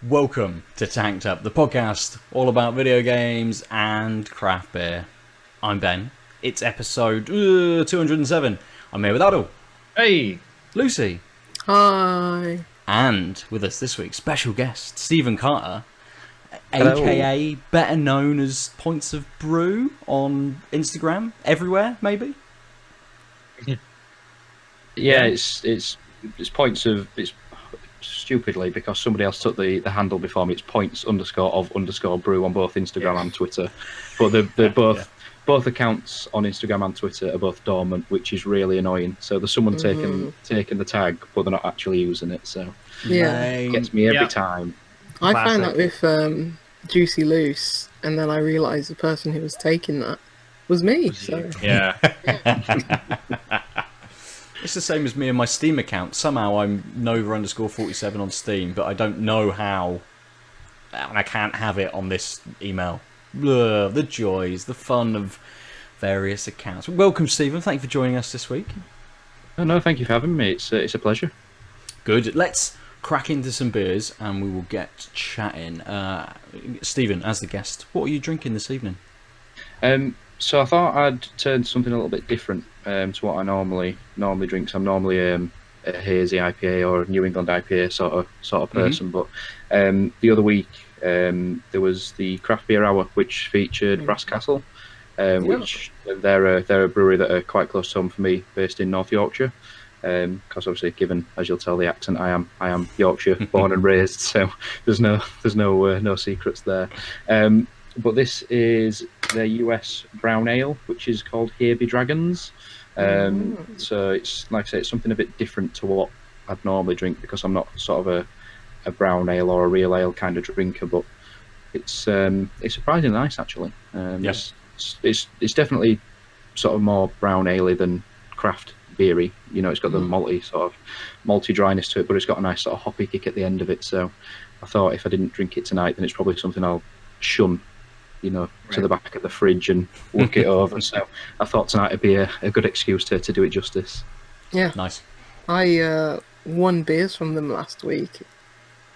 Welcome to Tanked Up, the podcast all about video games and craft beer. I'm Ben. It's episode 207. I'm here with Aadil. Hey! Lucy. Hi. And with us this week, special guest, Stephen Carter, Hello. aka better known as Points of Brew on Instagram, everywhere, maybe? Yeah, it's points of... It's stupidly, because somebody else took the handle before me, it's points_of_brew on both Instagram and Twitter. But they're both accounts on Instagram and Twitter are both dormant, which is really annoying. So there's someone taking the tag, but they're not actually using it. So Yeah. it gets me every time. I found that with Juicy Loose, and then I realised the person who was taking that was me. So Yeah. It's the same as me and my Steam account. Somehow I'm Nova_47 on Steam, but I don't know how, and I can't have it on this email. Ugh, the joys, the fun of various accounts. Welcome, Stephen. Thank you for joining us this week. No, thank you for having me. It's a pleasure. Good. Let's crack into some beers, and we will get chatting. Stephen, as the guest, what are you drinking this evening? So I thought I'd turn to something a little bit different to what I normally drink. So I'm normally a hazy IPA or New England IPA sort of person. But the other week there was the craft beer hour, which featured Brass Castle, which they're a brewery that are quite close to home for me, based in North Yorkshire. Because obviously, given as you'll tell the accent, I am Yorkshire born and raised, so there's no secrets there. But this is their US brown ale, which is called Hazy Dragons. So it's, like I say, it's something a bit different to what I'd normally drink, because I'm not sort of a brown ale or a real ale kind of drinker. But it's surprisingly nice, actually. Yes. It's definitely sort of more brown ale than craft beery. You know, it's got the malty dryness to it, but it's got a nice sort of hoppy kick at the end of it. So I thought if I didn't drink it tonight, then it's probably something I'll shun, to the back of the fridge and look it over. So I thought tonight would be a good excuse to do it justice. yeah, Nice. I won beers from them last week.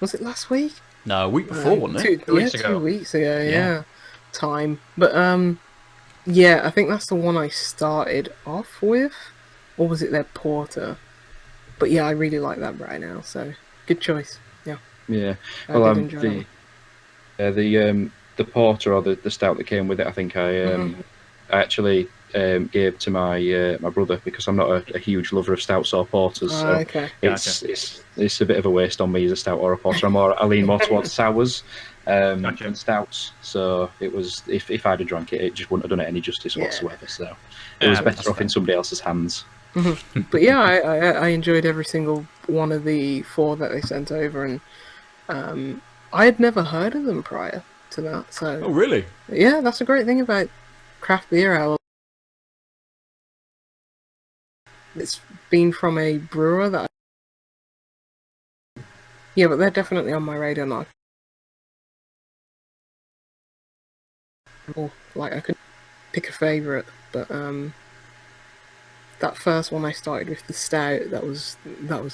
Was it last week? No, a week before, wasn't it? 2 weeks ago. 2 weeks ago. Yeah. Yeah. Time, but I think that's the one I started off with, or was it their porter? But yeah, I really like that right now. So good choice. Yeah. Yeah. I Well, did enjoy it. the porter or the stout that came with it, I think I actually gave to my brother, because I'm not a huge lover of stouts or porters. So Okay. it's a bit of a waste on me as a stout or a porter. I lean more towards sours and stouts. So it was, if I'd have drank it, it just wouldn't have done it any justice whatsoever. So it was better off in somebody else's hands. But yeah, I enjoyed every single one of the 4 that they sent over, and I had never heard of them prior to that. So Oh, really? yeah, that's a great thing about craft beer ale. It's been from a brewer that but they're definitely on my radar now. Like, I could pick a favourite, but that first one I started with, the stout, that was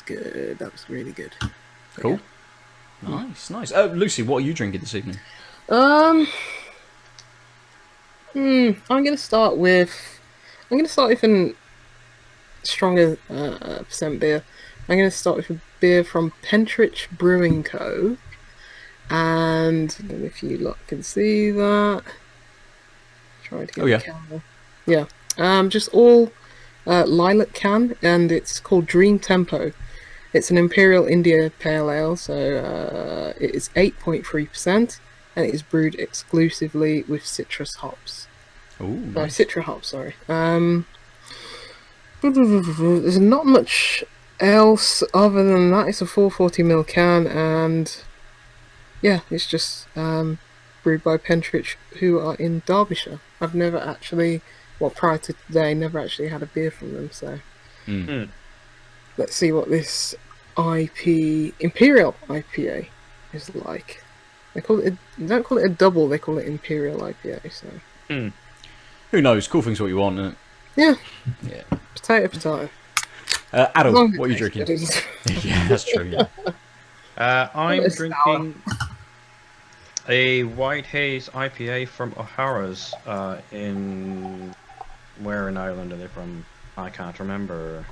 good. That was really good. But Cool. Nice. Lucy, what are you drinking this evening? I'm gonna start with an stronger percent beer. I'm gonna start with a beer from Pentrich Brewing Co. And I don't know if you lot can see that. Try to get the camera. Yeah. Just all lilac can, and it's called Dream Tempo. It's an Imperial India Pale Ale, so it is 8.3%, and it is brewed exclusively with citrus hops. Oh, nice. No, citra hops, sorry. There's not much else other than that. It's a 440ml can, and yeah, it's just brewed by Pentrich, who are in Derbyshire. I've never actually, prior to today, never actually had a beer from them, so... Let's see what this Imperial IPA is like. They don't call it a double, they call it Imperial IPA, so... Who knows? Cool things what you want, isn't it? Yeah. Potato. Aadil, what are you drinking? Good. Yeah, that's true, yeah. I'm drinking a white haze IPA from O'Hara's in where in Ireland are they from? I can't remember.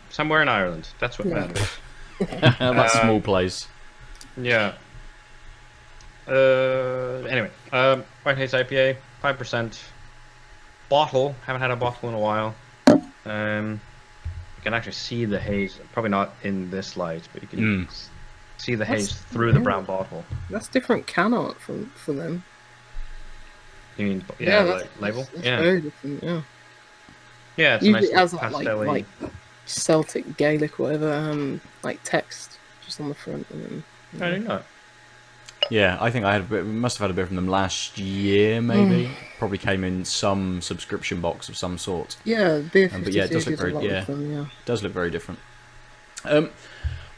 Somewhere in Ireland. That's what matters. That small place. Yeah. Anyway, white haze IPA, 5%. Bottle. Haven't had a bottle in a while. You can actually see the haze. Probably not in this light, but you can see the haze through the brown bottle. That's different can art for them. You mean That's label? That's Yeah. very different. Yeah. Yeah, it's Usually a it nice has that pastel-y. like Celtic, Gaelic, whatever, like text just on the front. And then, I didn't know. Yeah, I think I had must have had a bit from them last year, maybe. Probably came in some subscription box of some sort. Yeah, beer 52 but yeah, it does look did a very lot with them, yeah. it does look very different. I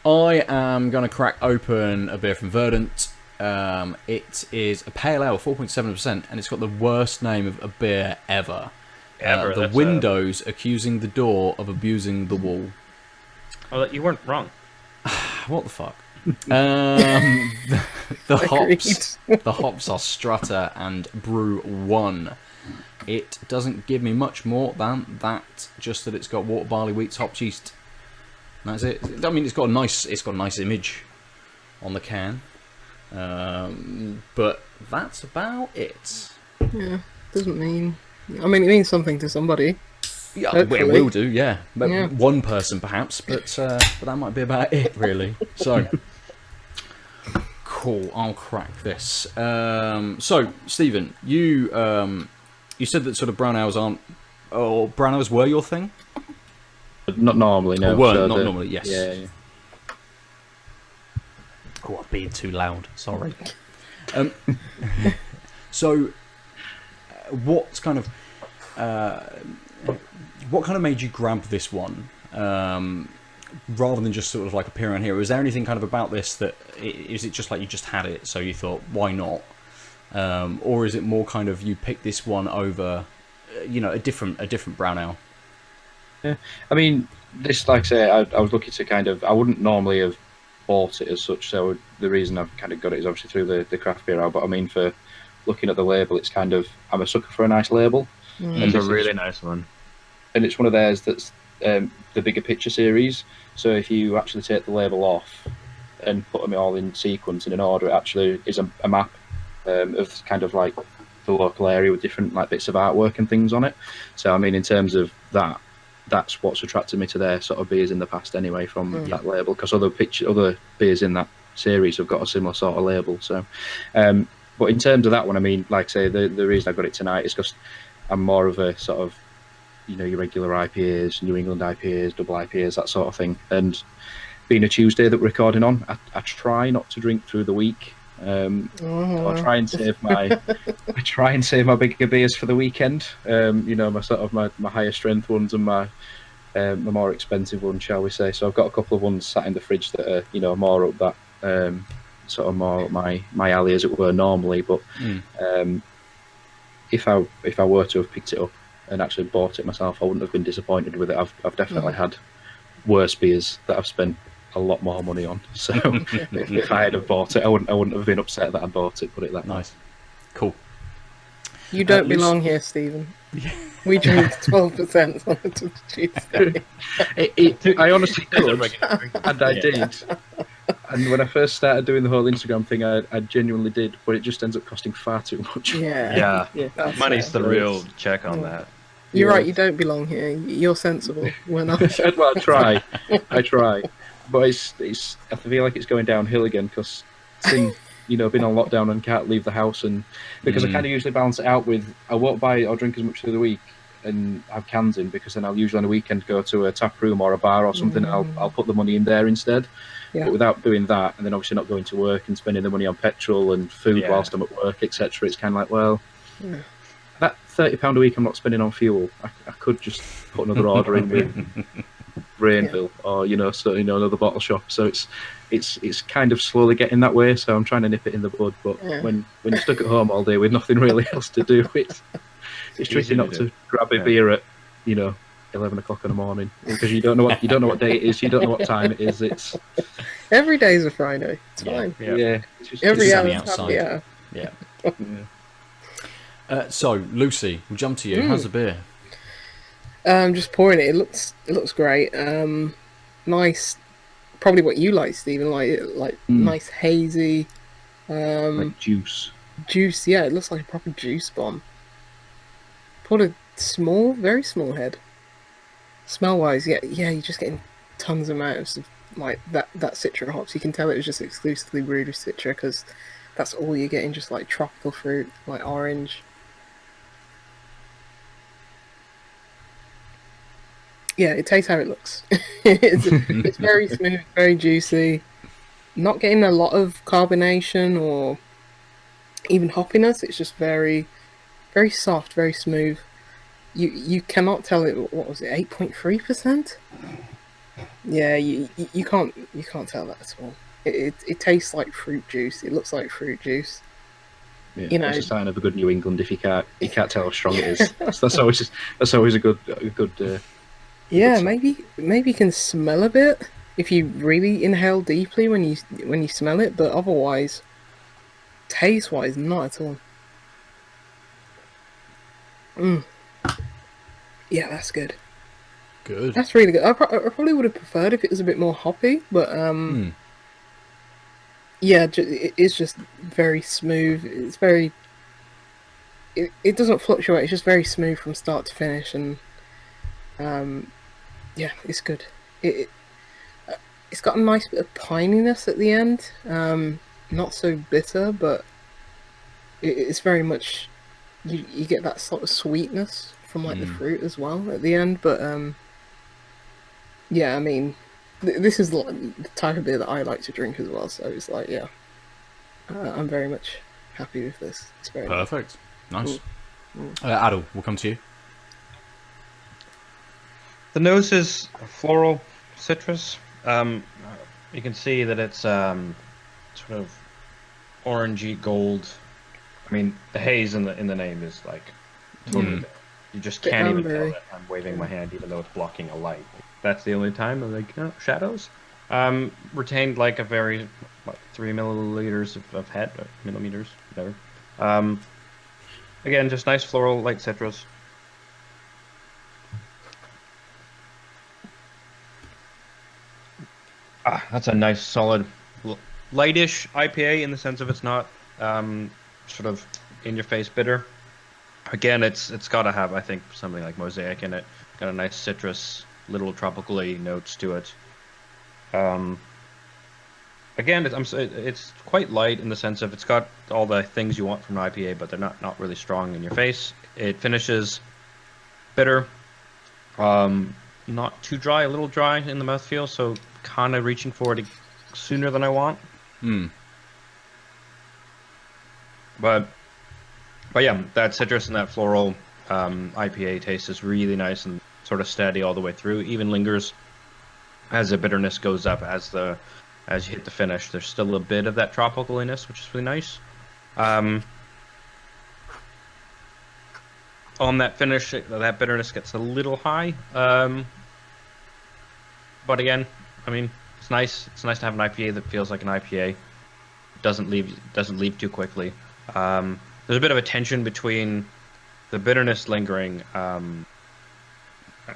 am going to crack open a beer from Verdant. It is a pale ale, 4.7%, and it's got the worst name of a beer ever. Ever, The that's windows accusing the door of abusing the wall. Oh, you weren't wrong. What the fuck? The hops are Strutter and Brew 1. It doesn't give me much more than that, just that it's got water, barley, wheat, hops, yeast. That's it. I mean, it's got a nice image on the can, but that's about it. Yeah, doesn't mean. I mean, it means something to somebody. Yeah, Hopefully. it will do. Yeah, but Yeah. one person perhaps, but that might be about it really. So. Cool, I'll crack this. So, Stephen, you said that sort of brown ales aren't, or brown ales were your thing? Not normally, no. Or weren't, not normally, yes. Yeah. Oh, I'm being too loud, sorry. So, what kind of made you grab this one? Rather than just sort of like appearing on here, is there anything kind of about this that is it just like you just had it, so you thought why not, or is it more kind of you picked this one over, a different brown ale? Yeah, I mean, this, like I say, I was looking to kind of, I wouldn't normally have bought it as such. So the reason I've kind of got it is obviously through the craft beer ale. But I mean, for looking at the label, it's kind of, I'm a sucker for a nice label. It's a really nice one, and it's one of theirs that's the bigger picture series. So if you actually take the label off and put them all in sequence in an order, it actually is a map of kind of like the local area with different like bits of artwork and things on it. So I mean, in terms of that, that's what's attracted me to their sort of beers in the past anyway, from that label, because other beers in that series have got a similar sort of label. So but in terms of that one, I mean, like I say, the reason I got it tonight is because I'm more of a sort of, your regular IPAs, New England IPAs, double IPAs, that sort of thing. And being a Tuesday that we're recording on, I try not to drink through the week. So I try and save my bigger beers for the weekend. My sort of my higher strength ones and my more expensive ones, shall we say. So I've got a couple of ones sat in the fridge that are more up that sort of more up my alley, as it were, normally. But if I were to have picked it up and actually bought it myself, I wouldn't have been disappointed with it. I've definitely had worse beers that I've spent a lot more money on. So if I had have bought it, I wouldn't have been upset that I bought it. Put it that way. Nice, cool. You don't belong here, Stephen. We drink 12% on a Tuesday. I honestly could, and I did. And when I first started doing the whole Instagram thing, I genuinely did, but it just ends up costing far too much. Yeah. Money's the real check on that. You're right, you don't belong here. You're sensible. We're not. Well, I try. But it's I feel like it's going downhill again, because since been on lockdown and can't leave the house, and because I kind of usually balance it out with, I won't buy or drink as much through the week and have cans in, because then I'll usually on a weekend go to a tap room or a bar or something. I'll put the money in there instead. Yeah. But without doing that, and then obviously not going to work and spending the money on petrol and food whilst I'm at work, etc., it's kind of like, well, that £30 a week I'm not spending on fuel, I could just put another order in with Rainville or another bottle shop. So it's kind of slowly getting that way. So I'm trying to nip it in the bud. But when you're stuck at home all day with nothing really else to do, it's tricky not to grab a beer at 11 o'clock in the morning because you don't know what day it is. You don't know what time it is. It's Every day's a Friday. It's Yeah. fine. yeah. It's just, Every It's hour sunny is happy outside. hour. Yeah. yeah. So, Lucy, we'll jump to you. How's the beer? Just pouring it. It looks great. Nice. Probably what you like, Stephen. Like nice hazy Like juice. juice. Yeah, it looks like a proper juice bomb. Put a very small head. Smell wise, yeah, you're just getting tons of amounts of like that Citra hops. You can tell it was just exclusively brewed with Citra because that's all you're getting, just like tropical fruit, like orange. Yeah, it tastes how it looks. It's very smooth, very juicy. Not getting a lot of carbonation or even hoppiness. It's just very, very soft, very smooth. You cannot tell it. What was it? 8.3%. Yeah, you can't tell that at all. It tastes like fruit juice. It looks like fruit juice. Yeah, You know, that's a sign of a good New England if you can't tell how strong it is. That's always a good yeah, sign. maybe you can smell a bit if you really inhale deeply when you smell it, but otherwise, taste wise, not at all. Yeah, that's good. Good. That's really good. I probably would have preferred if it was a bit more hoppy, but yeah, it is just very smooth. It's very. It doesn't fluctuate. It's just very smooth from start to finish, and yeah, it's good. It's got a nice bit of pininess at the end. Not so bitter, but it's very much. You get that sort of sweetness from like the fruit as well at the end, but yeah, I mean, this is the type of beer that I like to drink as well. So it's like, yeah, I'm very much happy with this. It's very Perfect. Nice. Aadil, we'll come to you. The nose is floral citrus. You can see that it's sort of orangey gold. I mean, the haze in the name is like totally there. You just can't even tell that I'm waving my hand, even though it's blocking a light. That's the only time. I'm like, shadows. Retained like a very 3 milliliters of head, or millimeters, whatever. Again, just nice floral, light citrus. That's a nice, solid, lightish IPA in the sense of it's not sort of in-your-face bitter. Again, it's got to have, I think, something like mosaic in it. Got a nice citrus, little tropically notes to it. Again, it's quite light in the sense of it's got all the things you want from an IPA, but they're not really strong in your face. It finishes bitter, not too dry, a little dry in the mouthfeel, so kind of reaching for it sooner than I want. But yeah, that citrus and that floral IPA taste is really nice and sort of steady all the way through. Even lingers as the bitterness goes up as you hit the finish. There's still a bit of that tropicaliness, which is really nice. On that finish, that bitterness gets a little high. But again, I mean, it's nice. It's nice to have an IPA that feels like an IPA. Doesn't leave too quickly. There's a bit of a tension between the bitterness lingering,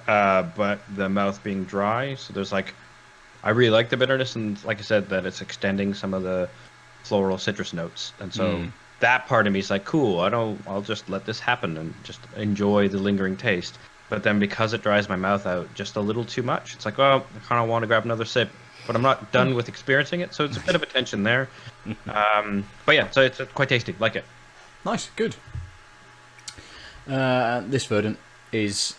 but the mouth being dry. So there's like, I really like the bitterness, and like I said, that it's extending some of the floral citrus notes, and so that part of me is like, cool. I'll just let this happen and just enjoy the lingering taste. But then because it dries my mouth out just a little too much, it's like, well, I kind of want to grab another sip, but I'm not done with experiencing it. So it's a bit of a tension there. But yeah, so it's quite tasty. Like it. Nice, good. This verdant is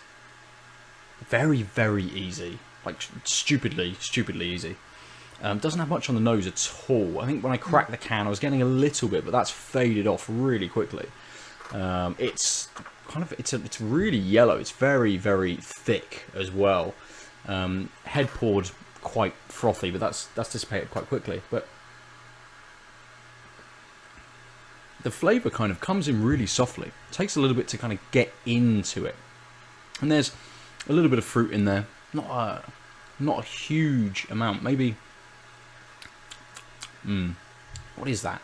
very, very easy. Like stupidly easy. Doesn't have much on the nose at all. I think when I cracked the can, I was getting a little bit, but that's faded off really quickly. It's really yellow. It's very, very thick as well. Head poured quite frothy, but that's dissipated quite quickly. But the flavour kind of comes in really softly. It takes a little bit to kind of get into it. And there's A little bit of fruit in there. Not a huge amount. Maybe. What is that?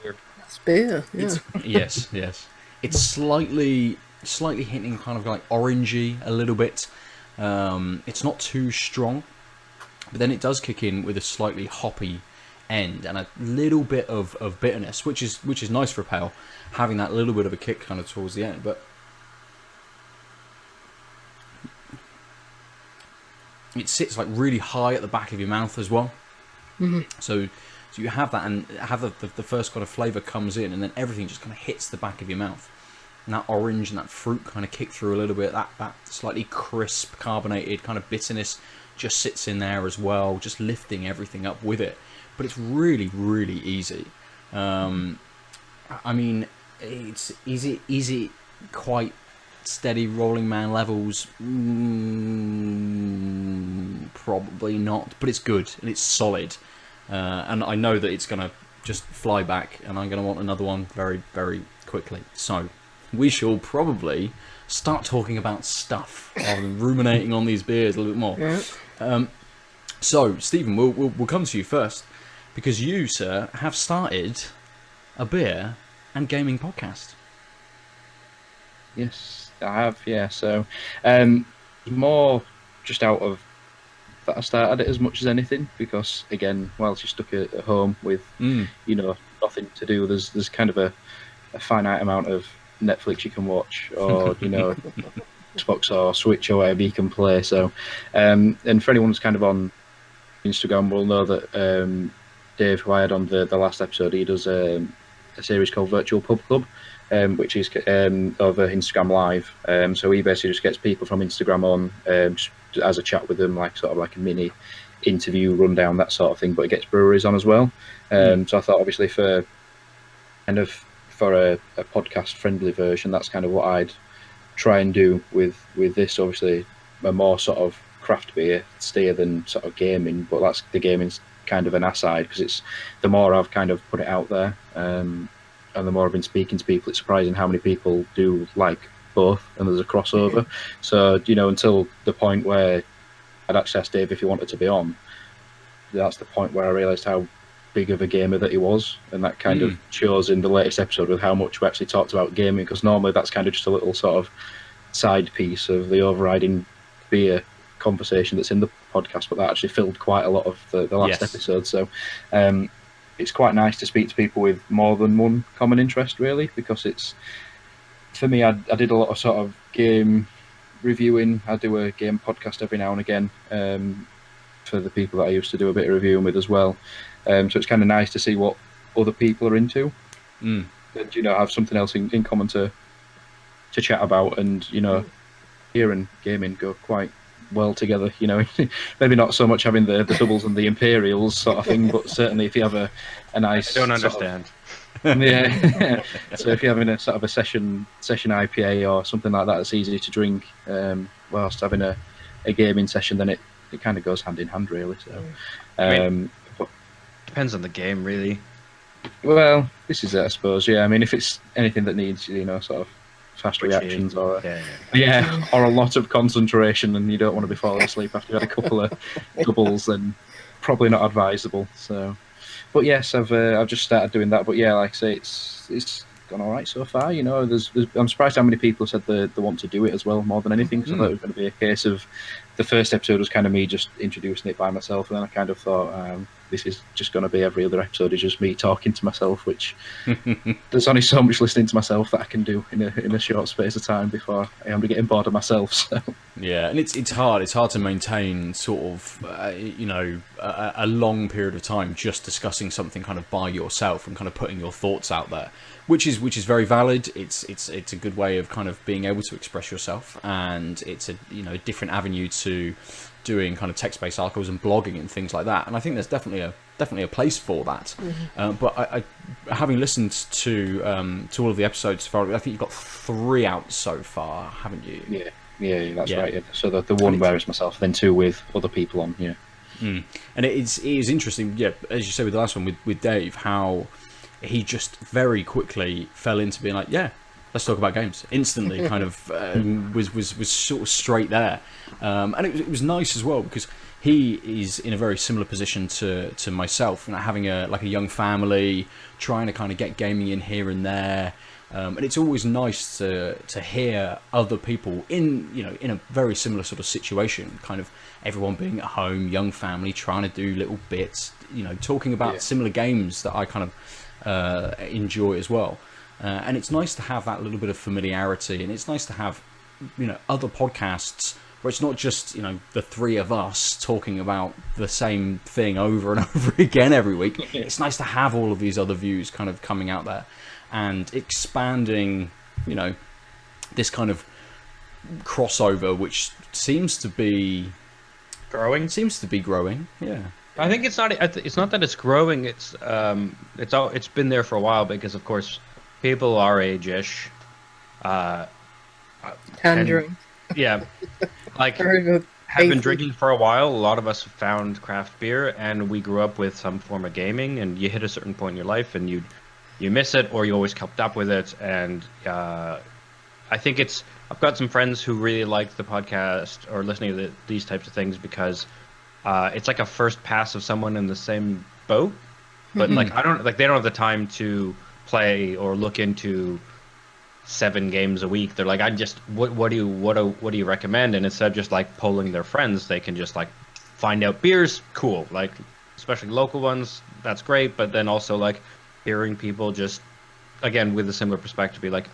It's beer. Yeah. Yes. It's slightly hitting kind of like orangey a little bit. It's not too strong, but then it does kick in with a slightly hoppy end and a little bit of bitterness, which is nice for a pale, having that little bit of a kick kind of towards the end. But it sits like really high at the back of your mouth as well. So you have that, and have the first kind of flavour comes in, and then everything just kind of hits the back of your mouth. And that orange and that fruit kind of kick through a little bit. That slightly crisp, carbonated kind of bitterness just sits in there as well, just lifting everything up with it. But it's really, really easy. I mean, is it quite steady rolling man levels? Probably not, but it's good and it's solid. And I know that it's going to just fly back, and I'm going to want another one very, very quickly. So we shall probably start talking about stuff rather than ruminating on these beers a little bit more. Yeah. So, Stephen, we'll come to you first, because you, sir, have started a beer and gaming podcast. Yes, I have. Yeah, so more just out of that I started it as much as anything, because again, whilst you're stuck at home with nothing to do, there's kind of a finite amount of Netflix you can watch, or Xbox or Switch or whatever you can play. So and for anyone who's kind of on Instagram will know that Dave, who I had on the last episode, he does a series called Virtual Pub Club, which is over Instagram Live. So he basically just gets people from Instagram on, just as a chat with them, like sort of like a mini interview rundown, that sort of thing. But it gets breweries on as well. So I thought, obviously, for a podcast friendly version, that's kind of what I'd try and do with this. Obviously, a more sort of craft beer steer than sort of gaming, but that's the gaming's kind of an aside, because it's the more I've kind of put it out there, and the more I've been speaking to people, it's surprising how many people do like both, and there's a crossover. So until the point where I'd actually asked Dave if he wanted to be on, that's the point where I realised how big of a gamer that he was, and that kind of shows in the latest episode with how much we actually talked about gaming, because normally that's kind of just a little sort of side piece of the overriding beer conversation that's in the podcast, but that actually filled quite a lot of the last episode. So it's quite nice to speak to people with more than one common interest, really, because it's, for me, I did a lot of sort of game reviewing. I do a game podcast every now and again for the people that I used to do a bit of reviewing with as well. So it's kind of nice to see what other people are into, and have something else in common to chat about, and beer and gaming go quite well together. Maybe not so much having the doubles and the Imperials sort of thing, but certainly if you have a nice, I don't understand. Yeah. So if you're having a sort of a session IPA or something like that, it's easy to drink whilst having a gaming session, then it kind of goes hand in hand, really. So depends on the game, really. Well, this is it, I suppose. Yeah, I mean, if it's anything that needs sort of fast reactions or or a lot of concentration, and you don't want to be falling asleep after you had a couple of doubles, then probably not advisable. So, but yes, I've just started doing that. But yeah, like I say, it's gone all right so far. I'm surprised how many people said they want to do it as well, more than anything, because I thought it was going to be a case of the first episode was kind of me just introducing it by myself, and then I kind of thought this is just going to be every other episode is just me talking to myself, which there's only so much listening to myself that I can do in a short space of time before I am getting bored of myself. So. Yeah, and it's hard to maintain sort of a long period of time just discussing something kind of by yourself and kind of putting your thoughts out there, which is very valid. It's a good way of kind of being able to express yourself, and it's a different avenue to doing kind of text-based articles and blogging and things like that. And I think there's definitely a place for that. But I having listened to all of the episodes so far, I think you've got 3 out so far, haven't you? Yeah, that's right. Yeah. So the one where it's myself, then 2 with other people on. Yeah. And it is interesting. Yeah, as you said with the last one with Dave, how he just very quickly fell into being like, yeah, let's talk about games. Instantly, kind of was sort of straight there, and it was nice as well because he is in a very similar position to myself, and having a young family, trying to kind of get gaming in here and there. And it's always nice to hear other people in a very similar sort of situation, kind of everyone being at home, young family, trying to do little bits, talking about similar games that I kind of enjoy as well. And it's nice to have that little bit of familiarity, and it's nice to have other podcasts where it's not just the three of us talking about the same thing over and over again every week. It's nice to have all of these other views kind of coming out there and expanding this kind of crossover, which seems to be growing. Yeah, I think it's not that it's growing. It's been there for a while because of course people our age-ish Can drink. Yeah, like Very good. have been Hazy. drinking for a while. A lot of us found craft beer, and we grew up with some form of gaming. And you hit a certain point in your life, and you miss it, or you always kept up with it. And I think I've got some friends who really like the podcast or listening to these types of things because it's like a first pass of someone in the same boat. But they don't have the time to play or look into 7 games a week. They're like, what do you recommend? And instead of just like polling their friends, they can just like find out beers. Cool, like especially local ones, that's great. But then also like hearing people just again with a similar perspective be like,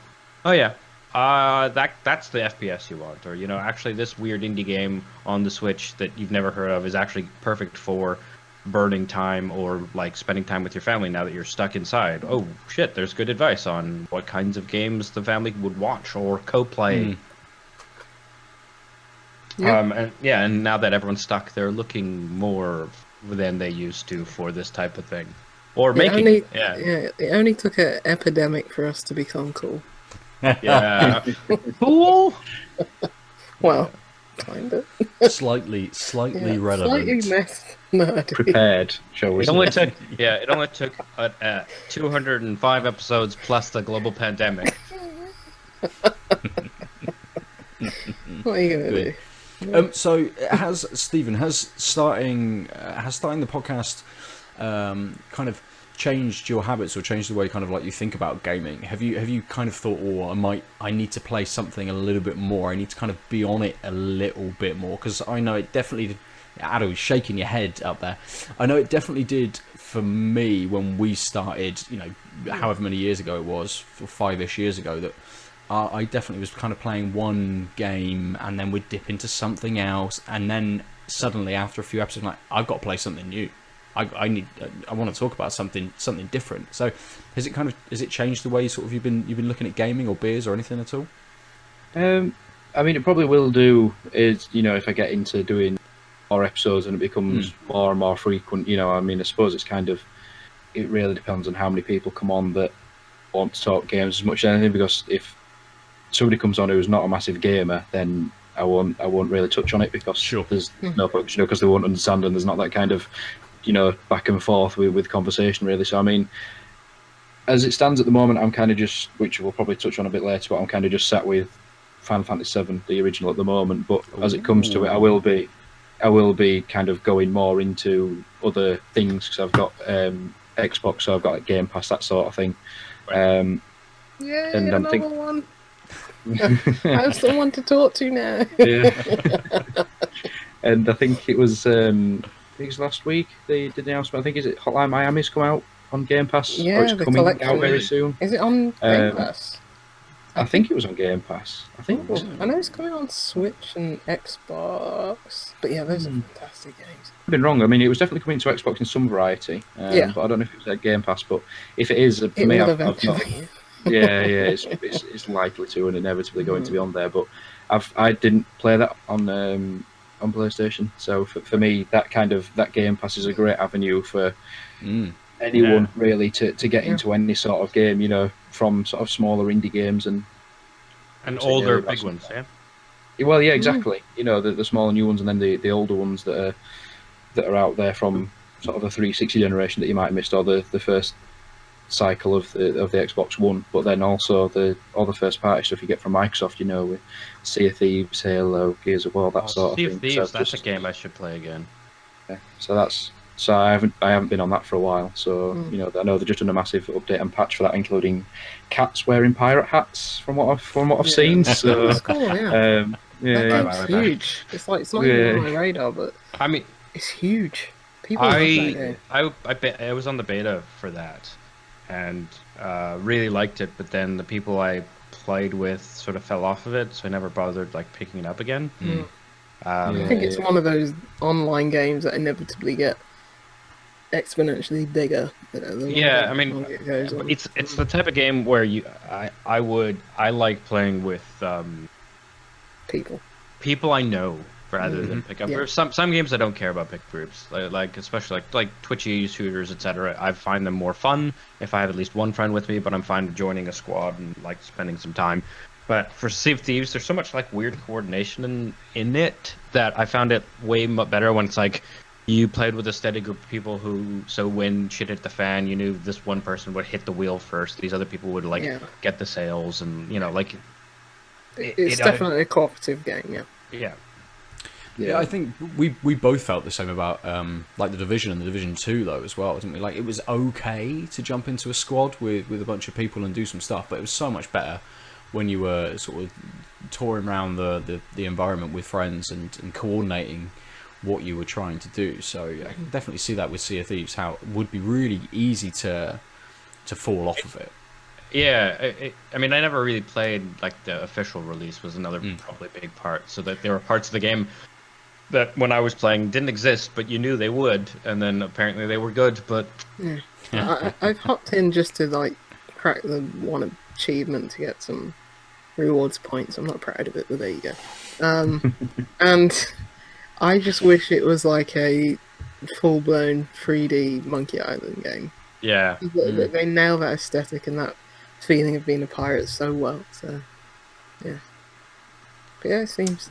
oh yeah, that's the FPS you want, or actually this weird indie game on the Switch that you've never heard of is actually perfect for burning time or like spending time with your family now that you're stuck inside. Oh shit, there's good advice on what kinds of games the family would watch or co-play. And now that everyone's stuck, they're looking more than they used to for this type of thing, or making it only took an epidemic for us to become cool. Cool. Well, kind of. slightly relevant. Slightly less nerdy. Prepared, shall we It say. only took 205 episodes plus the global pandemic. What are you gonna do? So has starting the podcast kind of changed your habits or changed the way kind of like you think about gaming? Have you kind of thought, I need to play something a little bit more, I need to kind of be on it a little bit more? Because I know it definitely, Aadil, shaking your head up there, I know it definitely did for me when we started, however many years ago it was, 5-ish years ago, that I definitely was kind of playing one game and then we'd dip into something else, and then suddenly after a few episodes I'm like, I've got to play something new. I want to talk about something different. So has it changed the way you've been looking at gaming or beers or anything at all? I mean, it probably will do. Is if I get into doing more episodes and it becomes more and more frequent. I mean, I suppose it really depends on how many people come on that want to talk games as much as anything. Because if somebody comes on who's not a massive gamer, then I won't really touch on it because there's no point, because they won't understand, and there's not that kind of back and forth with conversation really. So I mean, as it stands at the moment, I'm kind of just, which we'll probably touch on a bit later, but I'm kind of just sat with Final Fantasy VII, the original, at the moment. But as it comes to it, I will be kind of going more into other things because I've got Xbox, so I've got Game Pass, that sort of thing. And I'm another one. I have someone to talk to now. And I think it was last week they did the announcement. I think, is it Hotline Miami's come out on Game Pass? Yeah, or it's the coming collection. out very soon. Is it on Game Pass? I think it was on Game Pass. I think. I know it's coming on Switch and Xbox, but yeah, those are fantastic games. I've been wrong. I mean, it was definitely coming to Xbox in some variety, but I don't know if it was at Game Pass. But if it is, for me, I've not. It's likely to and inevitably going to be on there. But I didn't play that on PlayStation, so for me, that Game Pass is a great avenue for anyone really to get into any sort of game, from sort of smaller indie games and older big ones. Well, yeah, exactly. The smaller new ones, and then the older ones that are out there from sort of the 360 generation that you might have missed, or the first cycle of the Xbox One, but then also all the first party stuff you get from Microsoft, with Sea of Thieves, Halo, Gears of War, that sort of Sea thing. of Thieves, So that's a game I should play again. yeah, so I haven't been on that for a while. So I know they're just done a massive update and patch for that, including cats wearing pirate hats from what I've seen. So That's cool, yeah. That game's Right. huge. It's not even on my radar, but I mean, it's huge. People love that game. I was on the beta for that, and really liked it. But then the people I played with sort of fell off of it, so I never bothered picking it up again. I think it's one of those online games that inevitably get exponentially bigger. I mean, it goes on. it's the type of game where I like playing with people. I know rather than pick up groups. Some games I don't care about pick groups, especially like twitchy shooters, etc. I find them more fun if I have at least one friend with me, but I'm fine joining a squad and spending some time. But for Sea of Thieves, there's so much weird coordination in it that I found it way better when it's you played with a steady group of people so when shit hit the fan, you knew this one person would hit the wheel first, these other people would get the sails, and it's definitely a cooperative game. Yeah, I think we both felt the same about the Division and the Division 2 though as well, didn't we? It was okay to jump into a squad with a bunch of people and do some stuff, but it was so much better when you were sort of touring around the environment with friends and coordinating what you were trying to do. So I can definitely see that with Sea of Thieves, how it would be really easy to fall off of it. Yeah, I mean, I never really played the official release was another probably big part. So that there were parts of the game that when I was playing didn't exist, but you knew they would, and then apparently they were good. But I've hopped in just to crack the one achievement to get some rewards points. I'm not proud of it, but there you go. And I just wish it was a full-blown 3D Monkey Island game. Yeah, they nail that aesthetic and that feeling of being a pirate so well. So yeah, but yeah, it seems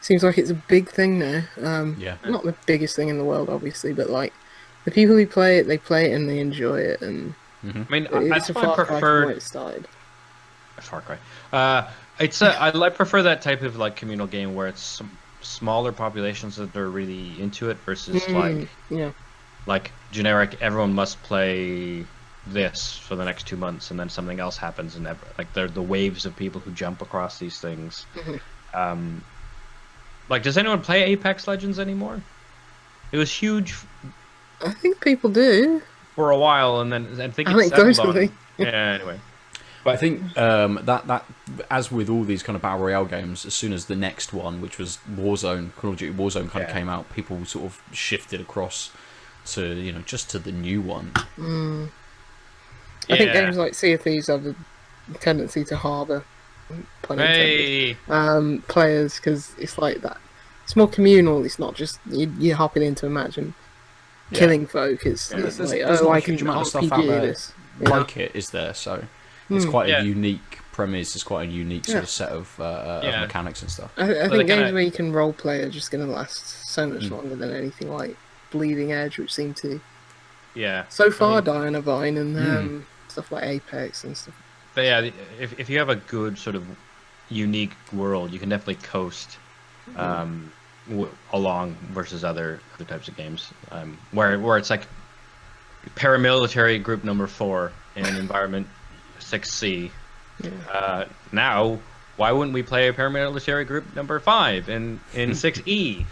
seems like it's a big thing now. Not the biggest thing in the world, obviously, but the people who play it, they play it and they enjoy it. And I mean, it's a far cry from where it started. Far Cry. I prefer that type of communal game where it's some smaller populations that are really into it versus generic. Everyone must play this for the next 2 months, and then something else happens, and they're the waves of people who jump across these things. Does anyone play Apex Legends anymore? It was huge. I think people do for a while, and then I think anecdotally. Yeah. Anyway. But I think that as with all these kind of battle royale games, as soon as the next one, which was Warzone, Call of Duty Warzone, kind of came out, people sort of shifted across to just to the new one. I think games like Sea of Thieves have a tendency to harbour players because it's like that. It's more communal. It's not just you're hopping into a match and killing folk. It's there's I can can amount of stuff RPG out there this. it, is there? So it's quite a unique premise. It's quite a unique sort of set of mechanics and stuff. I think games where you can role play are just going to last so much longer than anything like Bleeding Edge, which seemed to so far die on a vine, and stuff like Apex and stuff. But yeah, if you have a good sort of unique world, you can definitely coast along versus other types of games where it's paramilitary group number 4 in environment 6C. Now, why wouldn't we play a paramilitary group number 5 in 6E?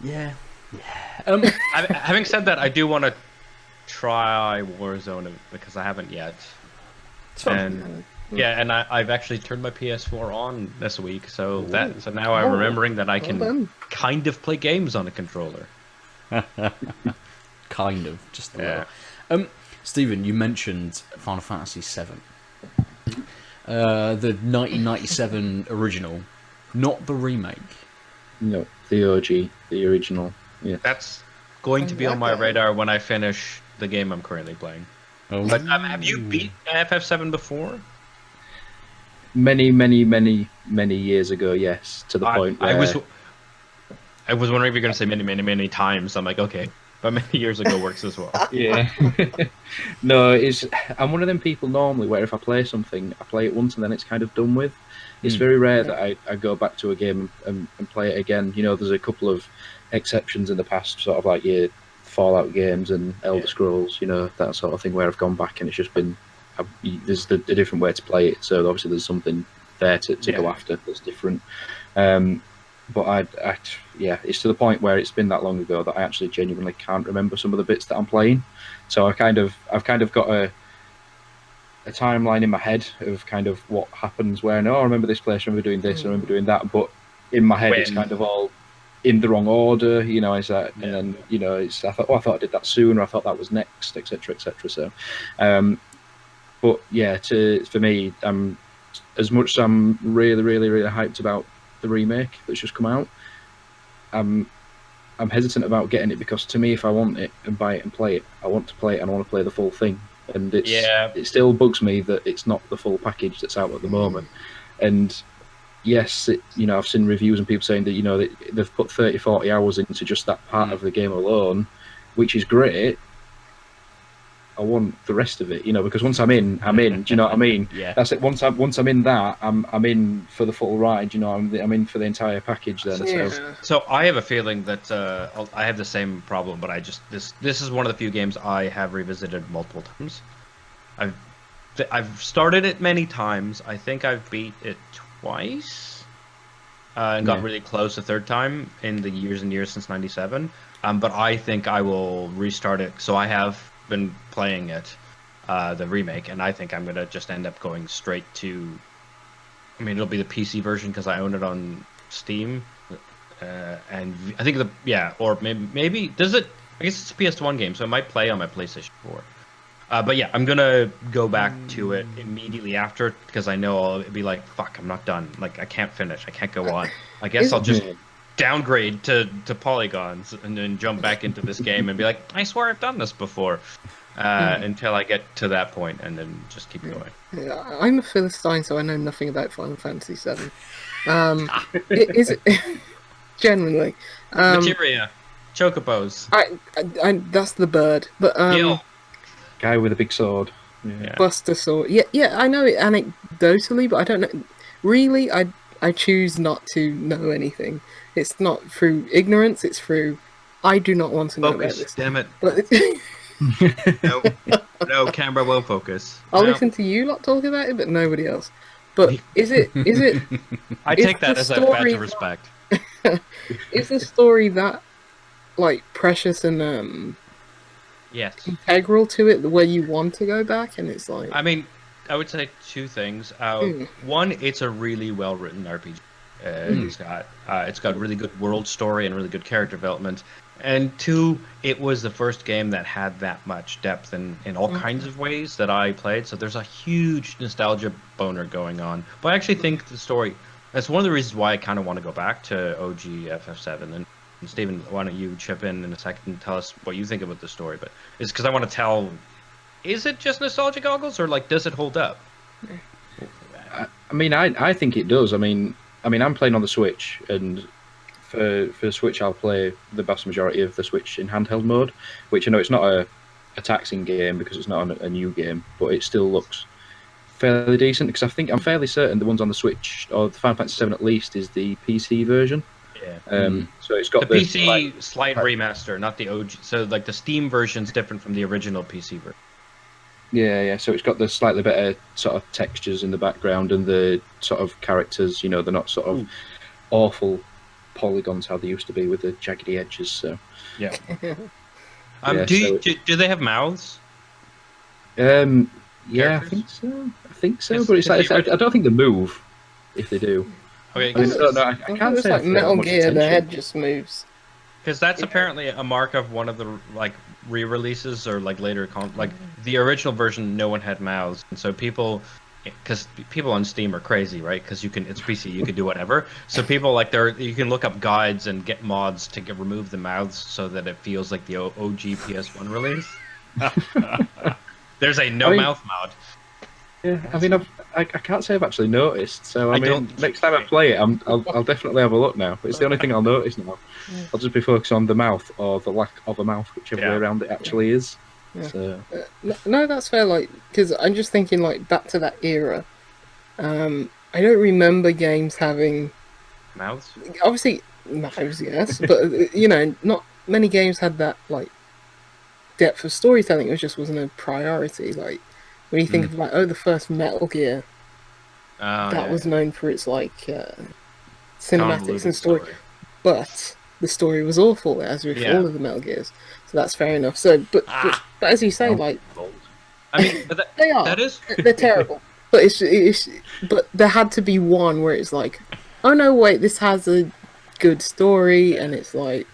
Yeah. Having said that, I do want to try Warzone because I haven't yet. It's fun. And I've actually turned my PS4 on this week, so now I'm remembering that I can kind of play games on a controller. Kind of, just a little. Stephen, you mentioned Final Fantasy VII, the 1997 original, not the remake. No, the OG, the original. Yeah, that's going to be on my radar when I finish the game I'm currently playing. Oh. But have you beat FF7 before? Many years ago, yes. To the point where I was wondering if you're going to say many times. I'm like, okay. but many years ago works as well. Yeah. No, I'm one of them people normally where if I play something, I play it once and then it's kind of done with. It's very rare that I go back to a game and play it again. You know, there's a couple of exceptions in the past, sort of like your Fallout games and Elder Scrolls, you know, that sort of thing where I've gone back and it's just been, there's a different way to play it. So obviously there's something there to go after that's different. But it's to the point where it's been that long ago that I actually genuinely can't remember some of the bits that I'm playing. So I've kind of got a timeline in my head of kind of what happens where, I remember this place, I remember doing this, I remember doing that, but in my head it's kind of all in the wrong order, you know, and then, you know, I thought I did that soon, or I thought that was next, etc., etc. So, but yeah, for me, as much as I'm really, really, really hyped about the remake that's just come out, I'm hesitant about getting it because to me, if I want it and buy it and play it, I want to play it and I want to play the full thing. And it still bugs me that it's not the full package that's out at the moment. And yes, I've seen reviews and people saying that, you know, they've put 30, 40 hours into just that part of the game alone, which is great. I want the rest of it, you know, because once I'm in. Do you know what I mean? Yeah. That's it. Once I'm in that, I'm in for the full ride. You know, I'm in for the entire package. Then. Yeah. So I have a feeling that I have the same problem, but this is one of the few games I have revisited multiple times. I've started it many times. I think I've beat it twice, and got really close the third time in the years and years since '97. But I think I will restart it. So I have been playing it, the remake, and I think I'm gonna just end up going straight to. I mean, it'll be the PC version because I own it on Steam, and I think or maybe does it? I guess it's a PS1 game, so it might play on my PlayStation 4. But yeah, I'm gonna go back to it immediately after because I know I'll be like, fuck, I'm not done. Like I can't finish. I can't go on. I guess I'll just downgrade to polygons and then jump back into this game and be like, I swear I've done this before, until I get to that point and then just keep going. Yeah, I'm a Philistine, so I know nothing about Final Fantasy VII. Is it genuinely? Materia, chocobos. I that's the bird, but Gil. Guy with a big sword. Yeah. Buster sword. Yeah, I know it anecdotally, but I don't know. Really, I choose not to know anything. It's not through ignorance. It's through I do not want to know about this. Damn it. But No, camera will focus. I'll listen to you lot talk about it, but nobody else. But is it? I take that as a badge of respect. Is the story that like precious and Yes. integral to it, where you want to go back, and it's like? I mean, I would say two things. One, it's a really well written RPG. It's got really good world story and really good character development. And two, it was the first game that had that much depth in all kinds of ways that I played. So there's a huge nostalgia boner going on. But I actually think the story, that's one of the reasons why I kind of want to go back to OG FF7. And Stephen, why don't you chip in a second and tell us what you think about the story? But it's because I want to tell, is it just nostalgia goggles or like does it hold up? I mean, I think it does. I mean, I'm playing on the Switch, and for Switch, I'll play the vast majority of the Switch in handheld mode, which I know it's not a taxing game because it's not a new game, but it still looks fairly decent. Because I'm fairly certain the ones on the Switch, or the Final Fantasy 7 at least, is the PC version. Yeah. So it's got the PC slight remaster, not the OG. So like the Steam version's different from the original PC version. Yeah. So it's got the slightly better sort of textures in the background and the sort of characters. You know, they're not sort of awful polygons how they used to be with the jaggedy edges. So yeah. Do they have mouths? Yeah, Characters? I think so. But it's like I don't think they move if they do. Okay, I can't say like Metal Gear. attention. The head just moves. Because that's apparently a mark of one of the like re-releases or like later like the original version. No one had mouths, and so people on Steam are crazy, right? Because it's PC, you can do whatever. So people you can look up guides and get mods to remove the mouths so that it feels like the OG PS1 release. There's a mouth mod. Yeah, I mean, I can't say I've actually noticed. So I mean, don't- next time I play it, I'll definitely have a look now. It's the only thing I'll notice now. I'll just be focused on the mouth or the lack of a mouth, whichever way around it actually is. Yeah. So No, that's fair. Like, because I'm just thinking like back to that era. I don't remember games having Mouths. obviously knives, yes, but not many games had that like depth of storytelling. It just wasn't a priority. Like when you think of like the first Metal Gear, Oh, that yeah. was known for its like cinematics Convoluted and story, but the story was awful, as with Yeah. all of the Metal Gears. So that's fair enough. So, but as you say, like I mean, but they are, that is. they're terrible. But but there had to be one where it's like, oh no, wait, this has a good story, and it's like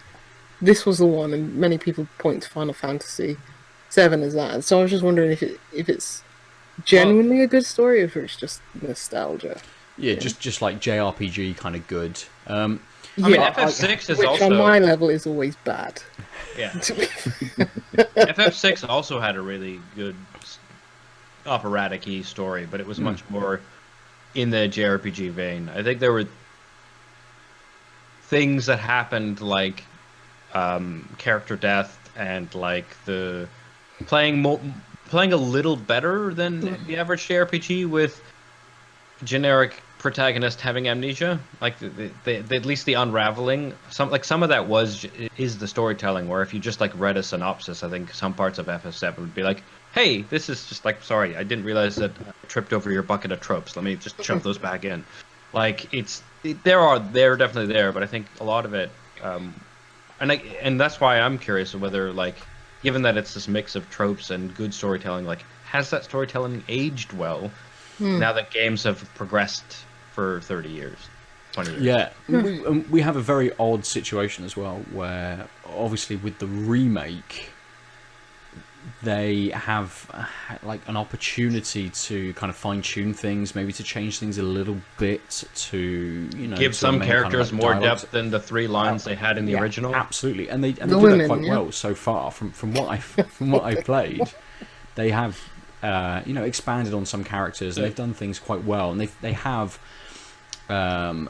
this was the one, and many people point to Final Fantasy VII as that. So I was just wondering if it's genuinely a good story, or if it's just nostalgia. Yeah, just like JRPG kind of good. I mean, FF6 is which also on my level is always bad. yeah. FF6 also had a really good operatic-y story, but it was much more in the JRPG vein. I think there were things that happened like character death and like the playing a little better than the average JRPG with generic protagonist having amnesia. Like at least the unraveling, some of that is the storytelling. Where if you just like read a synopsis, I think some parts of FF7 would be like, hey, this is just like, sorry, I didn't realize that I tripped over your bucket of tropes. Let me just shove those back in. Like they're definitely there, but I think a lot of it, and that's why I'm curious whether, like, given that it's this mix of tropes and good storytelling, like, has that storytelling aged well now that games have progressed for 30 years, 20 years? Yeah, we have a very odd situation as well, where obviously with the remake, they have like an opportunity to kind of fine-tune things, maybe to change things a little bit, to give to some remain kind of characters like more dialogues. depth than the 3 lines they had in the original. Absolutely, and they do women, that quite yeah. well so far. From what I've played, they have expanded on some characters, and they've done things quite well, and they have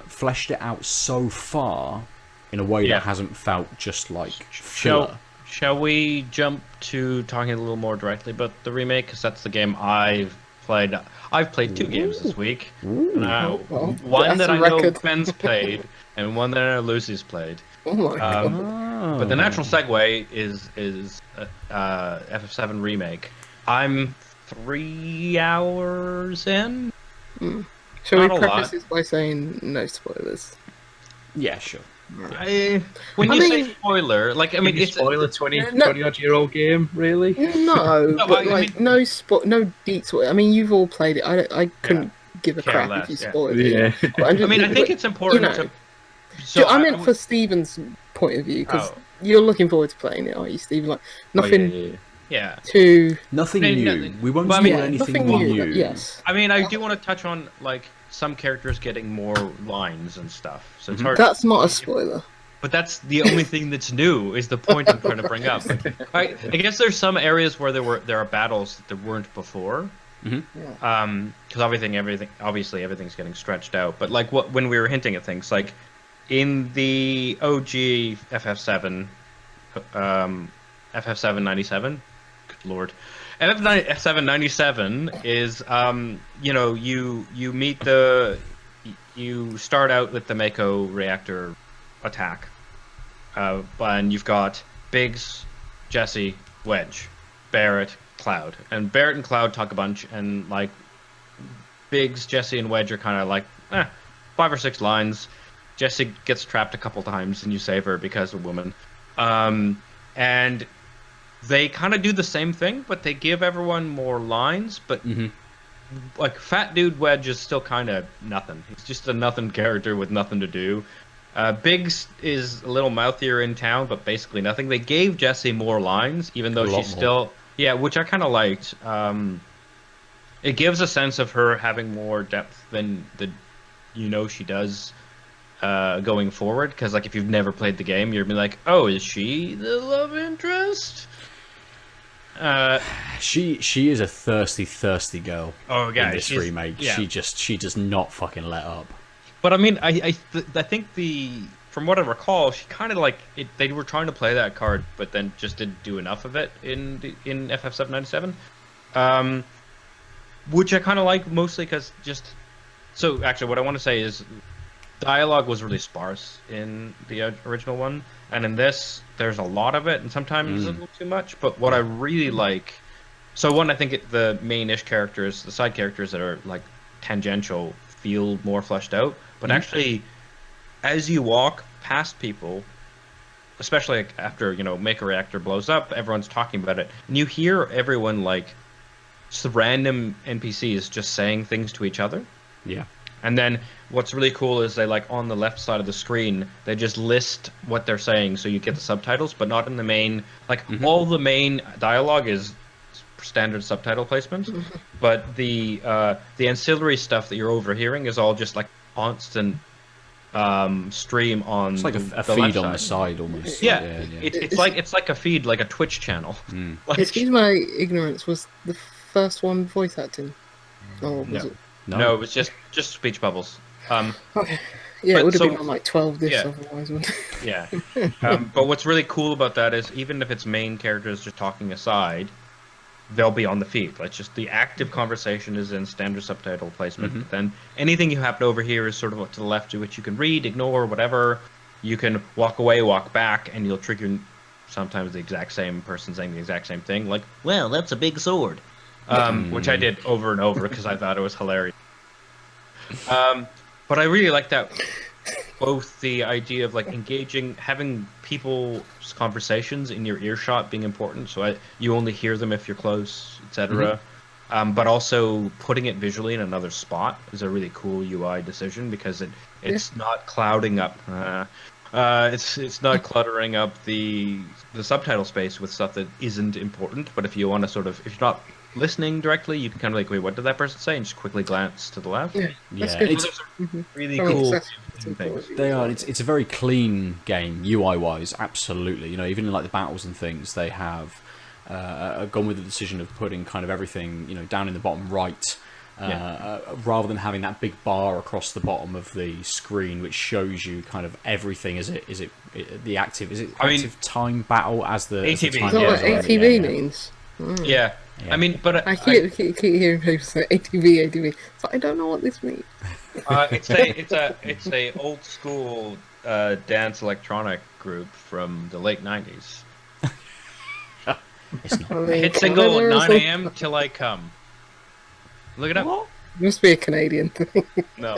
fleshed it out so far in a way that hasn't felt just like filler. Shall we jump to talking a little more directly about the remake? Because that's the game I've played. I've played 2 games this week. One that I know Ben's played, and one that I know Lucy's played. Oh my god! But the natural segue is FF7 remake. I'm 3 hours in. Shall we Not a preface lot. this by saying no spoilers? Yeah, sure. When you say spoiler, like, I mean, it's spoil a 20-odd-year-old game, really? No, but I like no deep spoil. I mean, you've all played it. I couldn't give a Care crap less, if you yeah. spoiled it. But I'm just, I mean, I think it's important to. So I meant for Stephen's point of view, because Oh. you're looking forward to playing it, aren't you, Stephen? Like nothing yeah. too. Nothing No, new. no, We won't but I spoil mean, anything nothing new. new. Yes. I mean, I do want to touch on like some characters getting more lines and stuff. So it's hard. That's not a spoiler. But that's the only thing that's new. Is the point I'm trying to bring up. Like, I guess there's some areas where there are battles that there weren't before. Because obviously everything's getting stretched out. But like when we were hinting at things, like in the OG FF7, FF7 97, good lord, FF7 97 is you start out with the Mako reactor attack, and you've got Biggs, Jesse, Wedge, Barrett, Cloud, and Barrett and Cloud talk a bunch, and like Biggs, Jesse, and Wedge are kind of like 5 or 6 lines. Jesse gets trapped a couple times, and you save her because of a woman, and they kind of do the same thing, but they give everyone more lines. But like Fat Dude Wedge is still kind of nothing. He's just a nothing character with nothing to do. Biggs is a little mouthier in town, but basically nothing. They gave Jessie more lines, even though she's still... Yeah, which I kind of liked. It gives a sense of her having more depth than she does going forward. Because like if you've never played the game, you'll be like, oh, is she the love interest? She is a thirsty girl. Oh, yeah, in this she's- remake, yeah. she does not fucking let up. But I mean, I think from what I recall, she kind of like it. They were trying to play that card, but then just didn't do enough of it in FF 797. Which I kind of like mostly because just so actually, what I want to say is dialogue was really sparse in the original one, and in this there's a lot of it, and sometimes a little too much. But what I really like, so one, I think the main-ish characters, the side characters that are like tangential, feel more fleshed out. But actually, as you walk past people, especially like after Maker Reactor blows up, everyone's talking about it, and you hear everyone like just random NPCs just saying things to each other. Yeah. And then what's really cool is they like on the left side of the screen, they just list what they're saying so you get the subtitles, but not in the main. Like all the main dialogue is standard subtitle placement, but the ancillary stuff that you're overhearing is all just like constant stream on It's like a the feed left on the side. side almost. Yeah, it's like a feed, like a Twitch channel. Like, Excuse my ignorance. Was the first one voice acting, or was no, it? no, it was just speech bubbles. Okay. Yeah, But it would have so- been on like 12 this yeah. otherwise. Wouldn't it? Yeah. But what's really cool about that is even if it's main characters just talking aside, they'll be on the feed. Like just the active conversation is in standard subtitle placement. But then anything you happen over here is sort of to the left, to which you can read, ignore, whatever. You can walk away, walk back, and you'll trigger sometimes the exact same person saying the exact same thing. Like, well, that's a big sword. Which I did over and over because I thought it was hilarious. But I really like that. Both the idea of like engaging, having people's conversations in your earshot being important, so you only hear them if you're close, etc. But also putting it visually in another spot is a really cool UI decision because it's not clouding up. It's not cluttering up the subtitle space with stuff that isn't important. But if you want to if you're not listening directly, you can kind of like, wait, what did that person say? And just quickly glance to the left. Yeah, that's Yeah, good. it's- Those are really I mean, cool that's things. important. They are. It's a very clean game UI wise. Absolutely. Even in like the battles and things, they have gone with the decision of putting kind of everything down in the bottom right. Rather than having that big bar across the bottom of the screen, which shows you kind of everything. Is it the active? Is it active time battle as the ATV. time Is that what goes on? ATV Yeah. means? Yeah. I mean, but I keep hearing people say ATV, so I don't know what this means. it's a old school dance electronic group from the late 90s. It's not. I Hit single at 9 a.m. till I come. Look it up. Must be a Canadian thing. No.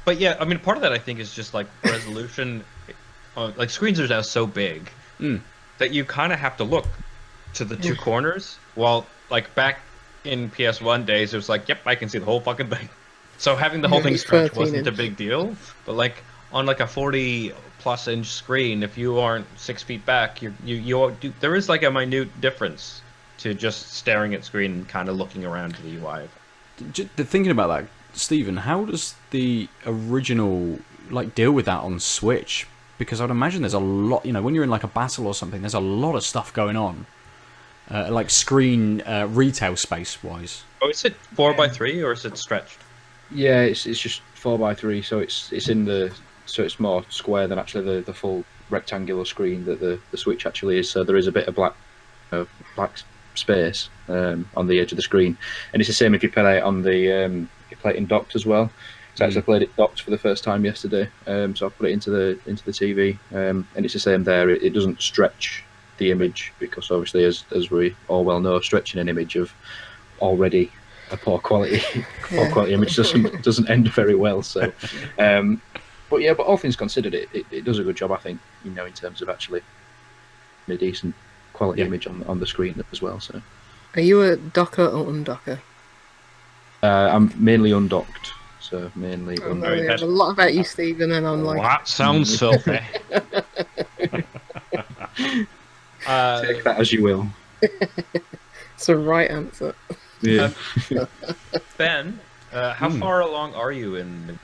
But yeah, I mean, part of that I think is just like resolution. Like screens are now so big that you kind of have to look to the two corners. While like back in PS1 days, it was like, yep, I can see the whole fucking thing. So having the whole thing stretched 13 wasn't a inch. big deal. But like on like a 40+ inch screen, if you aren't 6 feet back, there is like a minute difference to just staring at screen and kind of looking around to the UI. Thinking about that, Stephen, how does the original like deal with that on Switch? Because I'd imagine there's a lot. When you're in like a battle or something, there's a lot of stuff going on. Like screen retail space wise. Oh, is it 4x3 or is it stretched? Yeah, it's just 4x3, so it's more square than actually the full rectangular screen that the Switch actually is. So there is a bit of black space on the edge of the screen, and it's the same if you play it on the you play it in docked as well. So I actually played it docked for the first time yesterday. So I put it into the TV, and it's the same there. It doesn't stretch the image because obviously, as we all well know, stretching an image of already a poor quality image doesn't end very well. So, but all things considered, it does a good job, I think. In terms of actually a decent quality image on the screen as well. So, Are you a docker or undocker? I'm mainly undocked. So mainly I know undocked. we have a lot about you, Stephen, and I'm like, That sounds filthy. Take that as you will. it's the right answer. Yeah. Ben, how far along are you in?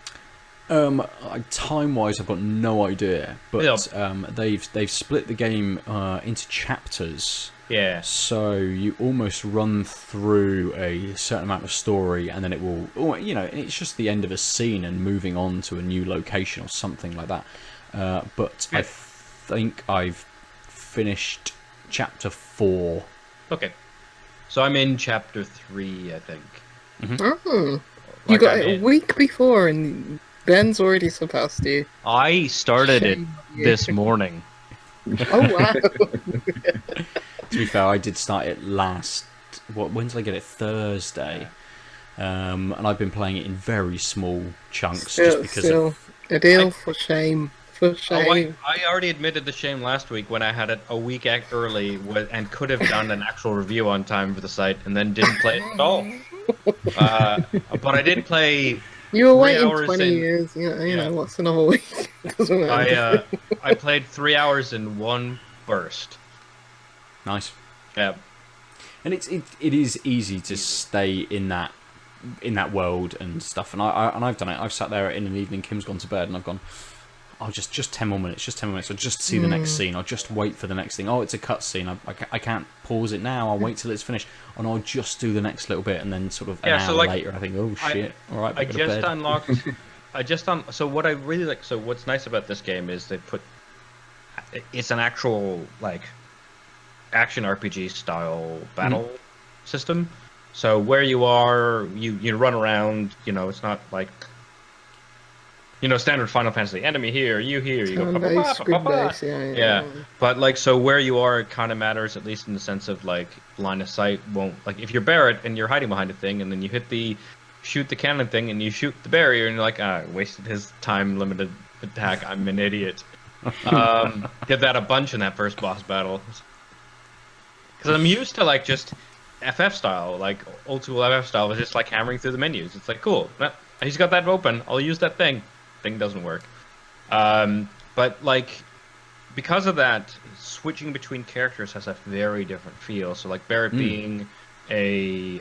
Time wise, I've got no idea, but Yeah. they've split the game into chapters, Yeah. So you almost run through a certain amount of story, and then it will, it's just the end of a scene and moving on to a new location or something like that. But I think I've finished chapter 4. Okay. So I'm in chapter 3, I think. Oh, you Like, got I'm it a in- week before, and Ben's already surpassed you. I started it Shame on you. this morning. Oh wow! To be fair, I did start it last. When did I get it? Thursday. And I've been playing it in very small chunks just because of. Aadil, for shame, for Oh, shame. I already admitted the shame last week when I had it a week early and could have done an actual review on time for the site and then didn't play it at all. But I did play You were 3 waiting hours 20 in. years. You Yeah. know what's another week? Doesn't matter. I played 3 hours in one burst. Nice. Yeah. And it is easy to stay in that world and stuff. And I've done it. I've sat there in an evening. Kim's gone to bed, and I've gone. Oh, just 10 more minutes. Just 10 minutes. I'll just see the next scene. I'll just wait for the next thing. Oh, it's a cutscene. I can't pause it now. I'll wait till it's finished, and I'll just do the next little bit, and then sort of an hour later, I think, oh shit! All right, I go to just bed. unlocked. So what I really like. So what's nice about this game is they put. It's an actual like action RPG style battle system. So where you are, you run around. It's not like standard Final Fantasy. Enemy here, you here. You go. Turn-based, squid-based, Yeah. But like, so where you are kind of matters, at least in the sense of like line of sight won't, like if you're Barrett and you're hiding behind a thing and then you shoot the cannon thing and you shoot the barrier and you're like, I wasted his time limited attack. I'm an idiot. Did that a bunch in that first boss battle. Because I'm used to like just FF style, like old school FF style, was just like hammering through the menus. It's like, cool. He's got that open. I'll use that thing. Thing doesn't work. But like because of that, switching between characters has a very different feel. So like Barrett being a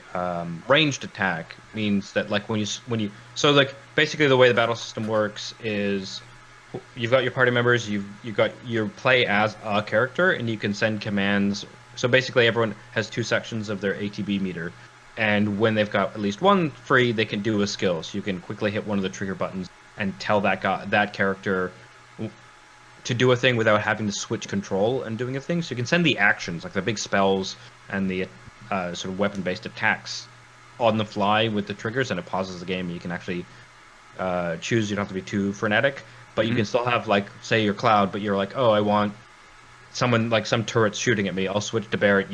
ranged attack means that like when you so like basically the way the battle system works is you've got your party members, you've got your play as a character, and you can send commands. So basically everyone has 2 sections of their ATB meter. And when they've got at least one free, they can do a skill. So you can quickly hit one of the trigger buttons and tell that character to do a thing without having to switch control and doing a thing. So you can send the actions, like the big spells and the sort of weapon-based attacks on the fly with the triggers, and it pauses the game. You can actually choose. You don't have to be too frenetic, but you can still have, like, say you're Cloud, but you're like, oh, I want someone, like some turrets shooting at me. I'll switch to Barrett,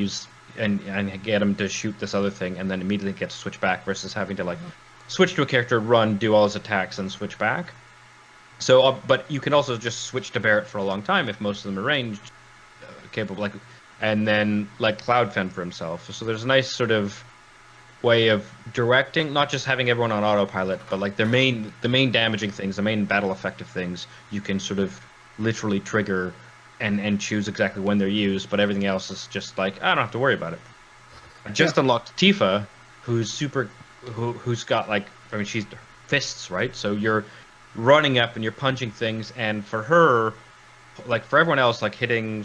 and get him to shoot this other thing, and then immediately get to switch back versus having to like switch to a character, run, do all his attacks, and switch back. So, but you can also just switch to Barrett for a long time if most of them are ranged, capable, like, and then let Cloud fend for himself. So there's a nice sort of way of directing, not just having everyone on autopilot, but like the main damaging things, the main battle effective things, you can sort of literally trigger and choose exactly when they're used, but everything else is just like, I don't have to worry about it. I just unlocked Tifa, who's got like, I mean, she's fists, right? So you're running up and you're punching things, and for her, like for everyone else, like hitting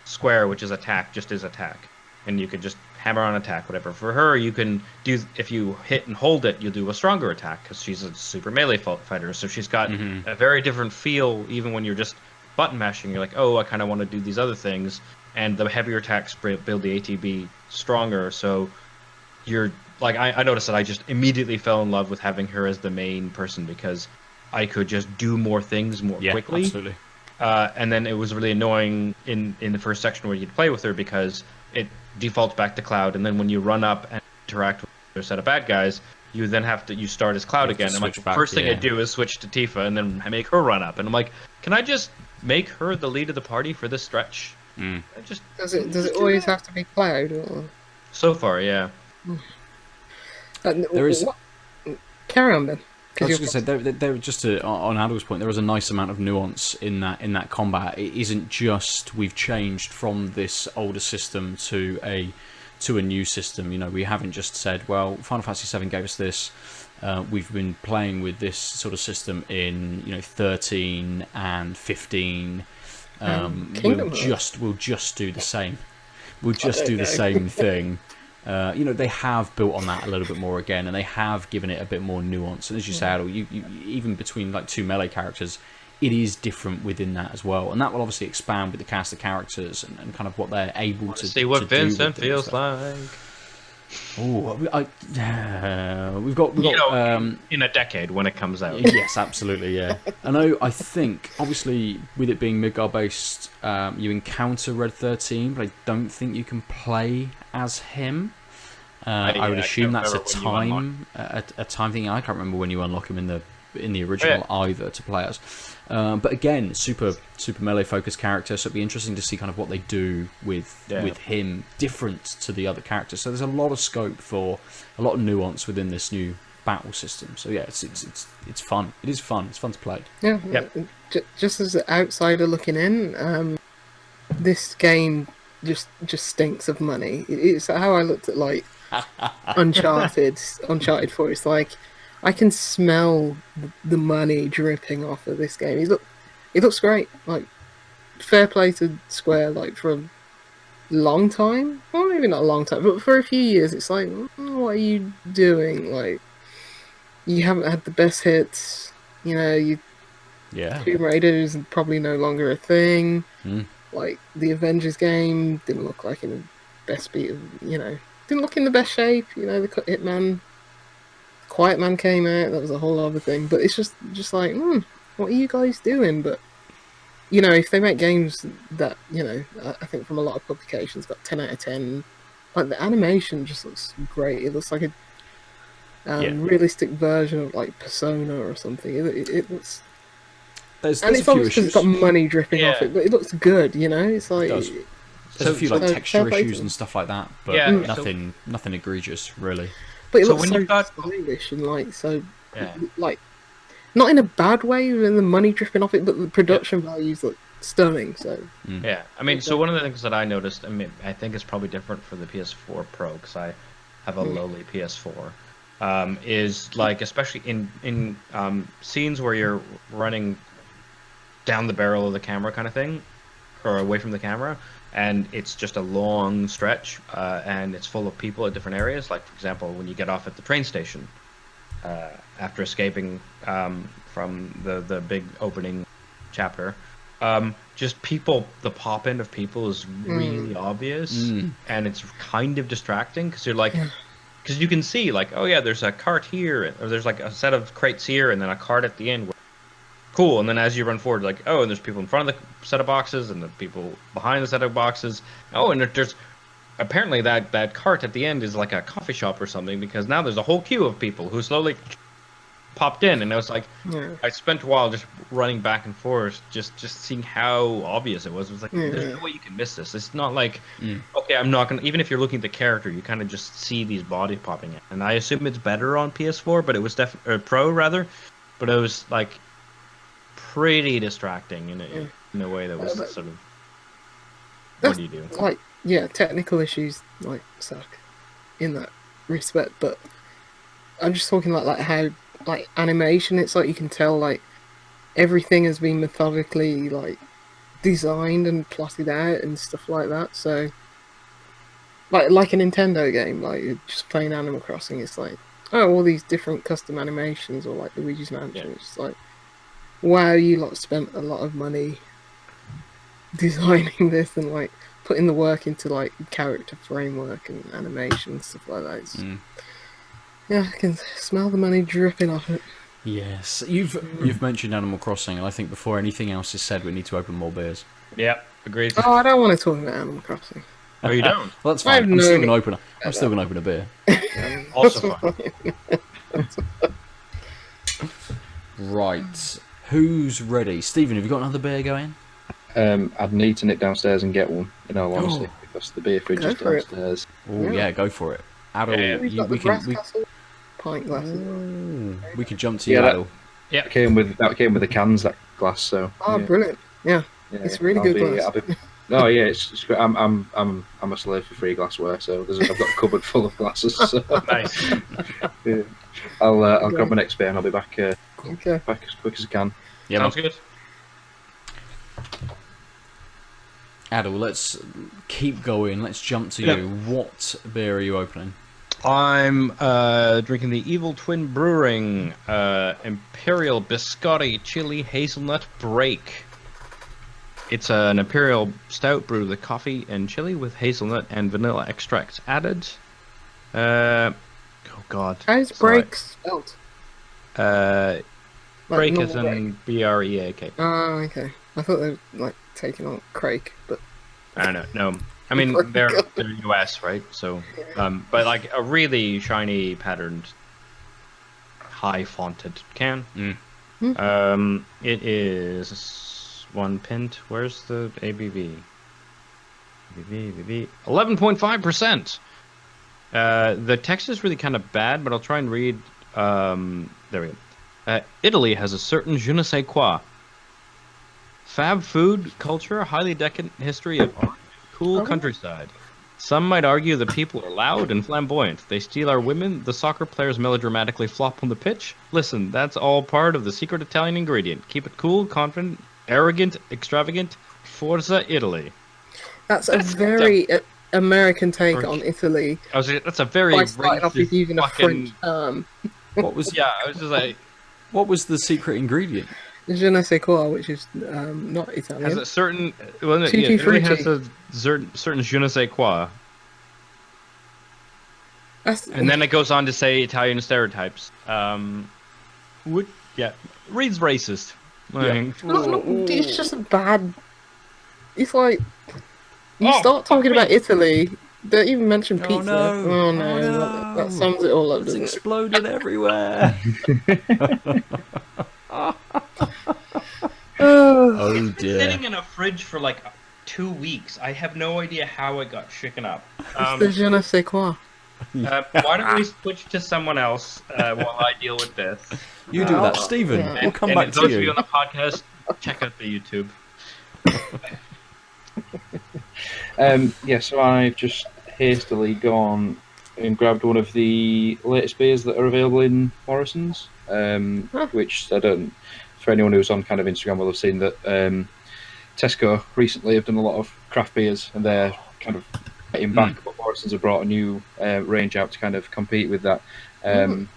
square, which is attack, just is attack, and you can just hammer on attack, whatever. For her, you can do, if you hit and hold it, you'll do a stronger attack because she's a super melee fighter. So she's got a very different feel, even when you're just button mashing. You're like, oh, I kind of want to do these other things, and the heavier attacks build the ATB stronger. So you're like, I noticed that I just immediately fell in love with having her as the main person because I could just do more things more quickly. Absolutely. And then it was really annoying in the first section where you'd play with her because it defaults back to Cloud, and then when you run up and interact with a set of bad guys, you then you start as Cloud again. And like, the first thing I do is switch to Tifa and then make her run up. And I'm like, can I just make her the lead of the party for this stretch? Does it always have to be Cloud? Or? So far, yeah. There is. Carry on, Ben. I was going to say, there just on Aadil's point, there is a nice amount of nuance in that combat. It isn't just we've changed from this older system to a new system. You know, we haven't just said, well, Final Fantasy VII gave us this. We've been playing with this sort of system in 13 and 15. We'll just do the same. will just don't do the know. same thing. They have built on that a little bit more again, and they have given it a bit more nuance. And as you say, Aadil, you even between like two melee characters, it is different within that as well. And that will obviously expand with the cast of characters and kind of what they're able to See what to do with Vincent them and feels stuff. like. Oh, we've got In a decade when it comes out. yes, absolutely, yeah. I think obviously with it being Midgard based, you encounter Red 13, but I don't think you can play as him. I would assume that's a time thing. I can't remember when you unlock him in the original either to play as. But again, super melee focused character, so it'd be interesting to see kind of what they do with him, different to the other characters. So there's a lot of scope for a lot of nuance within this new battle system. So yeah, it's fun. It is fun. It's fun to play. Yeah. Just as an outsider looking in, this game just stinks of money. It's how I looked at like Uncharted 4. It's like I can smell the money dripping off of this game. It looks great. Like, fair play to Square. Like, for a long time, well, maybe not a long time, but for a few years, it's like, what are you doing? Like, you haven't had the best hits. Tomb Raider is probably no longer a thing. Like, the Avengers game didn't look like in the best didn't look in the best shape. The Hitman. Quiet Man came out, that was a whole other thing, but it's just like, what are you guys doing? But if they make games that I think from a lot of publications got 10 out of 10, like the animation just looks great. It looks like a realistic version of like Persona or something. It looks, there's and it's obviously because it's got money dripping off it, but it looks good. It's like there's a few like texture issues and stuff like that, but nothing egregious really. But it looks so stylish and like not in a bad way with the money dripping off it, but the production values look stunning. So yeah, I mean, so one of the things that I noticed, I think it's probably different for the PS4 Pro because I have a lowly PS4, is like especially in scenes where you're running down the barrel of the camera kind of thing, or away from the camera. And it's just a long stretch, and it's full of people at different areas. Like, for example, when you get off at the train station, after escaping from the big opening chapter, just people, the pop-in of people is really obvious, and it's kind of distracting, because you're like... Because you can see, like, oh yeah, there's a cart here, or there's like a set of crates here, and then a cart at the end. Cool, and then as you run forward, like, oh, and there's people in front of the set of boxes, and the people behind the set of boxes. Oh, and there's apparently that cart at the end is like a coffee shop or something, because now there's a whole queue of people who slowly popped in, and I was like, I spent a while just running back and forth, just seeing how obvious it was. It was like, there's no way you can miss this. It's not like, okay, I'm not gonna. Even if you're looking at the character, you kind of just see these bodies popping in, and I assume it's better on PS4, but it was Pro rather, but it was like pretty distracting in a way that was sort of, what do you do? Like, technical issues like suck in that respect, but I'm just talking like how like animation. It's like you can tell like everything has been methodically like designed and plotted out and stuff like that. So like a Nintendo game, like you're just playing Animal Crossing, it's like, oh, all these different custom animations, or like Luigi's Mansion. It's just like, wow, you lot spent a lot of money designing this and like putting the work into like character framework and animation and stuff like that. It's, yeah, I can smell the money dripping off it. Yes, you've mentioned Animal Crossing, and I think before anything else is said, we need to open more beers. Yeah, agreed. Oh, I don't want to talk about Animal Crossing. Oh, you don't? Well, that's fine. I'm still going to open a beer. Also fine. Right. Who's ready? Stephen, have you got another beer going? I'd need to nip downstairs and get one, in all honesty, because the beer fridge is downstairs. Oh yeah, go for it. Aadil, we can pint glasses. We could jump to you, Aadil. That came with the cans, that glass. So. Oh, brilliant! Yeah, it's really good glass. No, yeah, it's great. I'm a slave for free glassware, so I've got a cupboard full of glasses. So. Nice. Yeah. I'll grab my next beer and I'll be back. Back as quick as I can. Yeah, sounds good. Aadil, let's keep going. Let's jump to Yep. you. What beer are you opening? I'm drinking the Evil Twin Brewing Imperial Biscotti Chili Hazelnut Break. It's an Imperial stout brewed with coffee and chili with hazelnut and vanilla extracts added. Oh God. How's Sorry. break spelled? Break normal as in BREAK. Oh, okay. I thought they were like taking on Craig, but I don't know. No, I mean they're US, right? So, but like a really shiny patterned, high fonted can. It is 1 pint. Where's the ABV? ABV 11.5%. The text is really kind of bad, but I'll try and read. There we go. Italy has a certain je ne sais quoi. Fab food, culture, highly decadent history of art, cool countryside. Some might argue the people are loud and flamboyant. They steal our women. The soccer players melodramatically flop on the pitch. Listen, that's all part of the secret Italian ingredient. Keep it cool, confident, arrogant, extravagant. Forza Italy. that's a very American take on Italy. That's a very By starting off with racist using a fucking... French term. What was Yeah, I was just like... what was the secret ingredient? Je ne sais quoi, which is not Italian. Has a certain... Well, yeah, Tutti it really has frutti. a certain je ne sais quoi. That's, And then it goes on to say Italian stereotypes. Reads racist. Like, it's just a bad. It's like you Oh, start talking fuck about me. Italy, don't even mention Oh, pizza. no. Oh no, Oh, no. That sums it all up, It's doesn't it? exploded everywhere. Oh dear. sitting in a fridge for like 2 weeks. I have no idea how it got shaken up. It's the je ne sais quoi. Why don't we switch to someone else while I deal with this? You do that, Stephen. Yeah. We'll come And back to those of you you. on the podcast, check out the YouTube. So I've just hastily gone and grabbed one of the latest beers that are available in Morrison's, which I don't. For anyone who's on kind of Instagram will have seen that Tesco recently have done a lot of craft beers and they're kind of getting back, but Morrison's have brought a new range out to kind of compete with that, and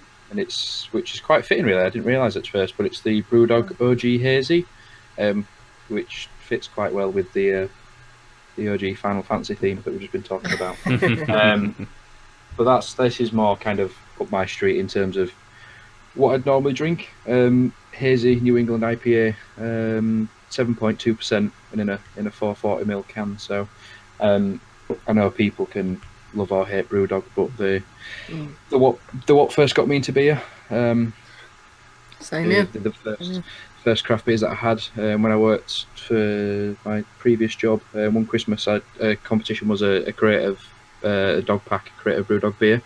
which is quite fitting really. I didn't realise at first, but it's the Brewdog OG Hazy, which fits quite well with the OG Final Fantasy theme that we've just been talking about. But this is more kind of up my street in terms of what I'd normally drink. Hazy New England IPA, 7.2%, and in a 440ml can. So I know people can love or hate Brewdog, but the what first got me into beer. Same here. The first craft beers that I had when I worked for my previous job. One Christmas, a competition was a crate of a dog pack, a crate of Brewdog beer.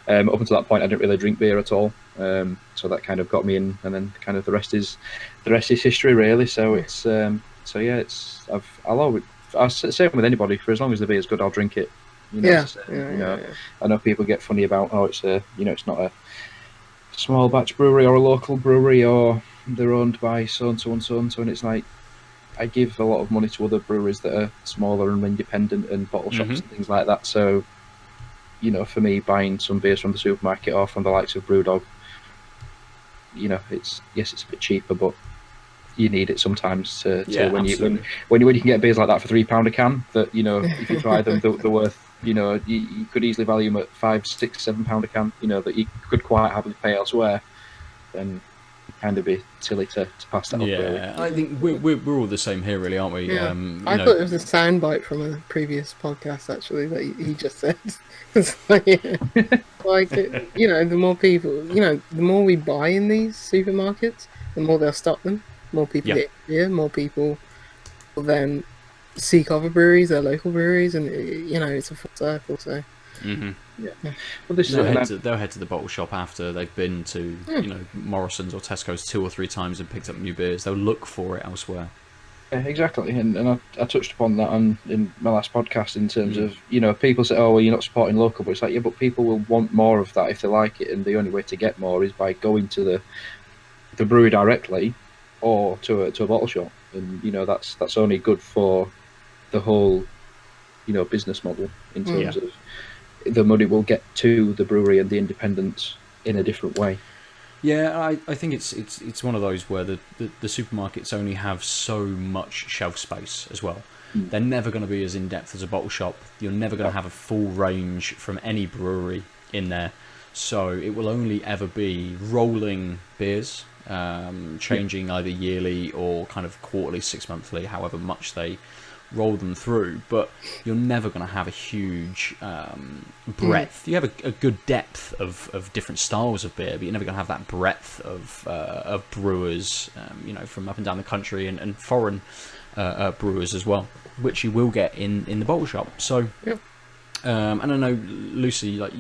Up until that point, I didn't really drink beer at all, so that kind of got me in, and then kind of the rest is history, really. So it's I'll say with anybody, for as long as the beer's good, I'll drink it. I know people get funny about it's not a small batch brewery or a local brewery or they're owned by so and so and so and so, and it's like I give a lot of money to other breweries that are smaller and independent and bottle shops and things like that. So for me, buying some beers from the supermarket or from the likes of Brewdog, it's a bit cheaper, but you need it sometimes to when you can get beers like that for £3 a can. That if you try them, they're worth. You could easily value them at £5, £6, £7 a can. That you could quite happily pay elsewhere. Then it'd kind of be silly to pass that up. Really. I think we're all the same here, really, aren't we? Yeah. I thought it was a soundbite from a previous podcast, actually, that he just said. The more people, the more we buy in these supermarkets, the more they'll stock them. More people get beer, more people will then seek other breweries, their local breweries, and it's a full circle. So. Well, they'll head to the bottle shop after they've been to Morrison's or Tesco's 2 or 3 times and picked up new beers. They'll look for it elsewhere. Yeah, exactly, and I touched upon that in my last podcast in terms of people say, oh well, you're not supporting local, but it's like but people will want more of that if they like it, and the only way to get more is by going to the brewery directly or to a bottle shop, and that's only good for the whole, business model in terms Yeah. of the money will get to the brewery and the independents in a different way. Yeah, I think it's one of those where the supermarkets only have so much shelf space as well. They're never going to be as in depth as a bottle shop. You're never going to have a full range from any brewery in there. So it will only ever be rolling beers, changing either yearly or kind of quarterly, 6 monthly, however much they roll them through. But you're never going to have a huge breadth. You have a good depth of different styles of beer, but you're never going to have that breadth of brewers, from up and down the country and foreign brewers as well, which you will get in the bottle shop. So. Yeah. And I know, Lucy, like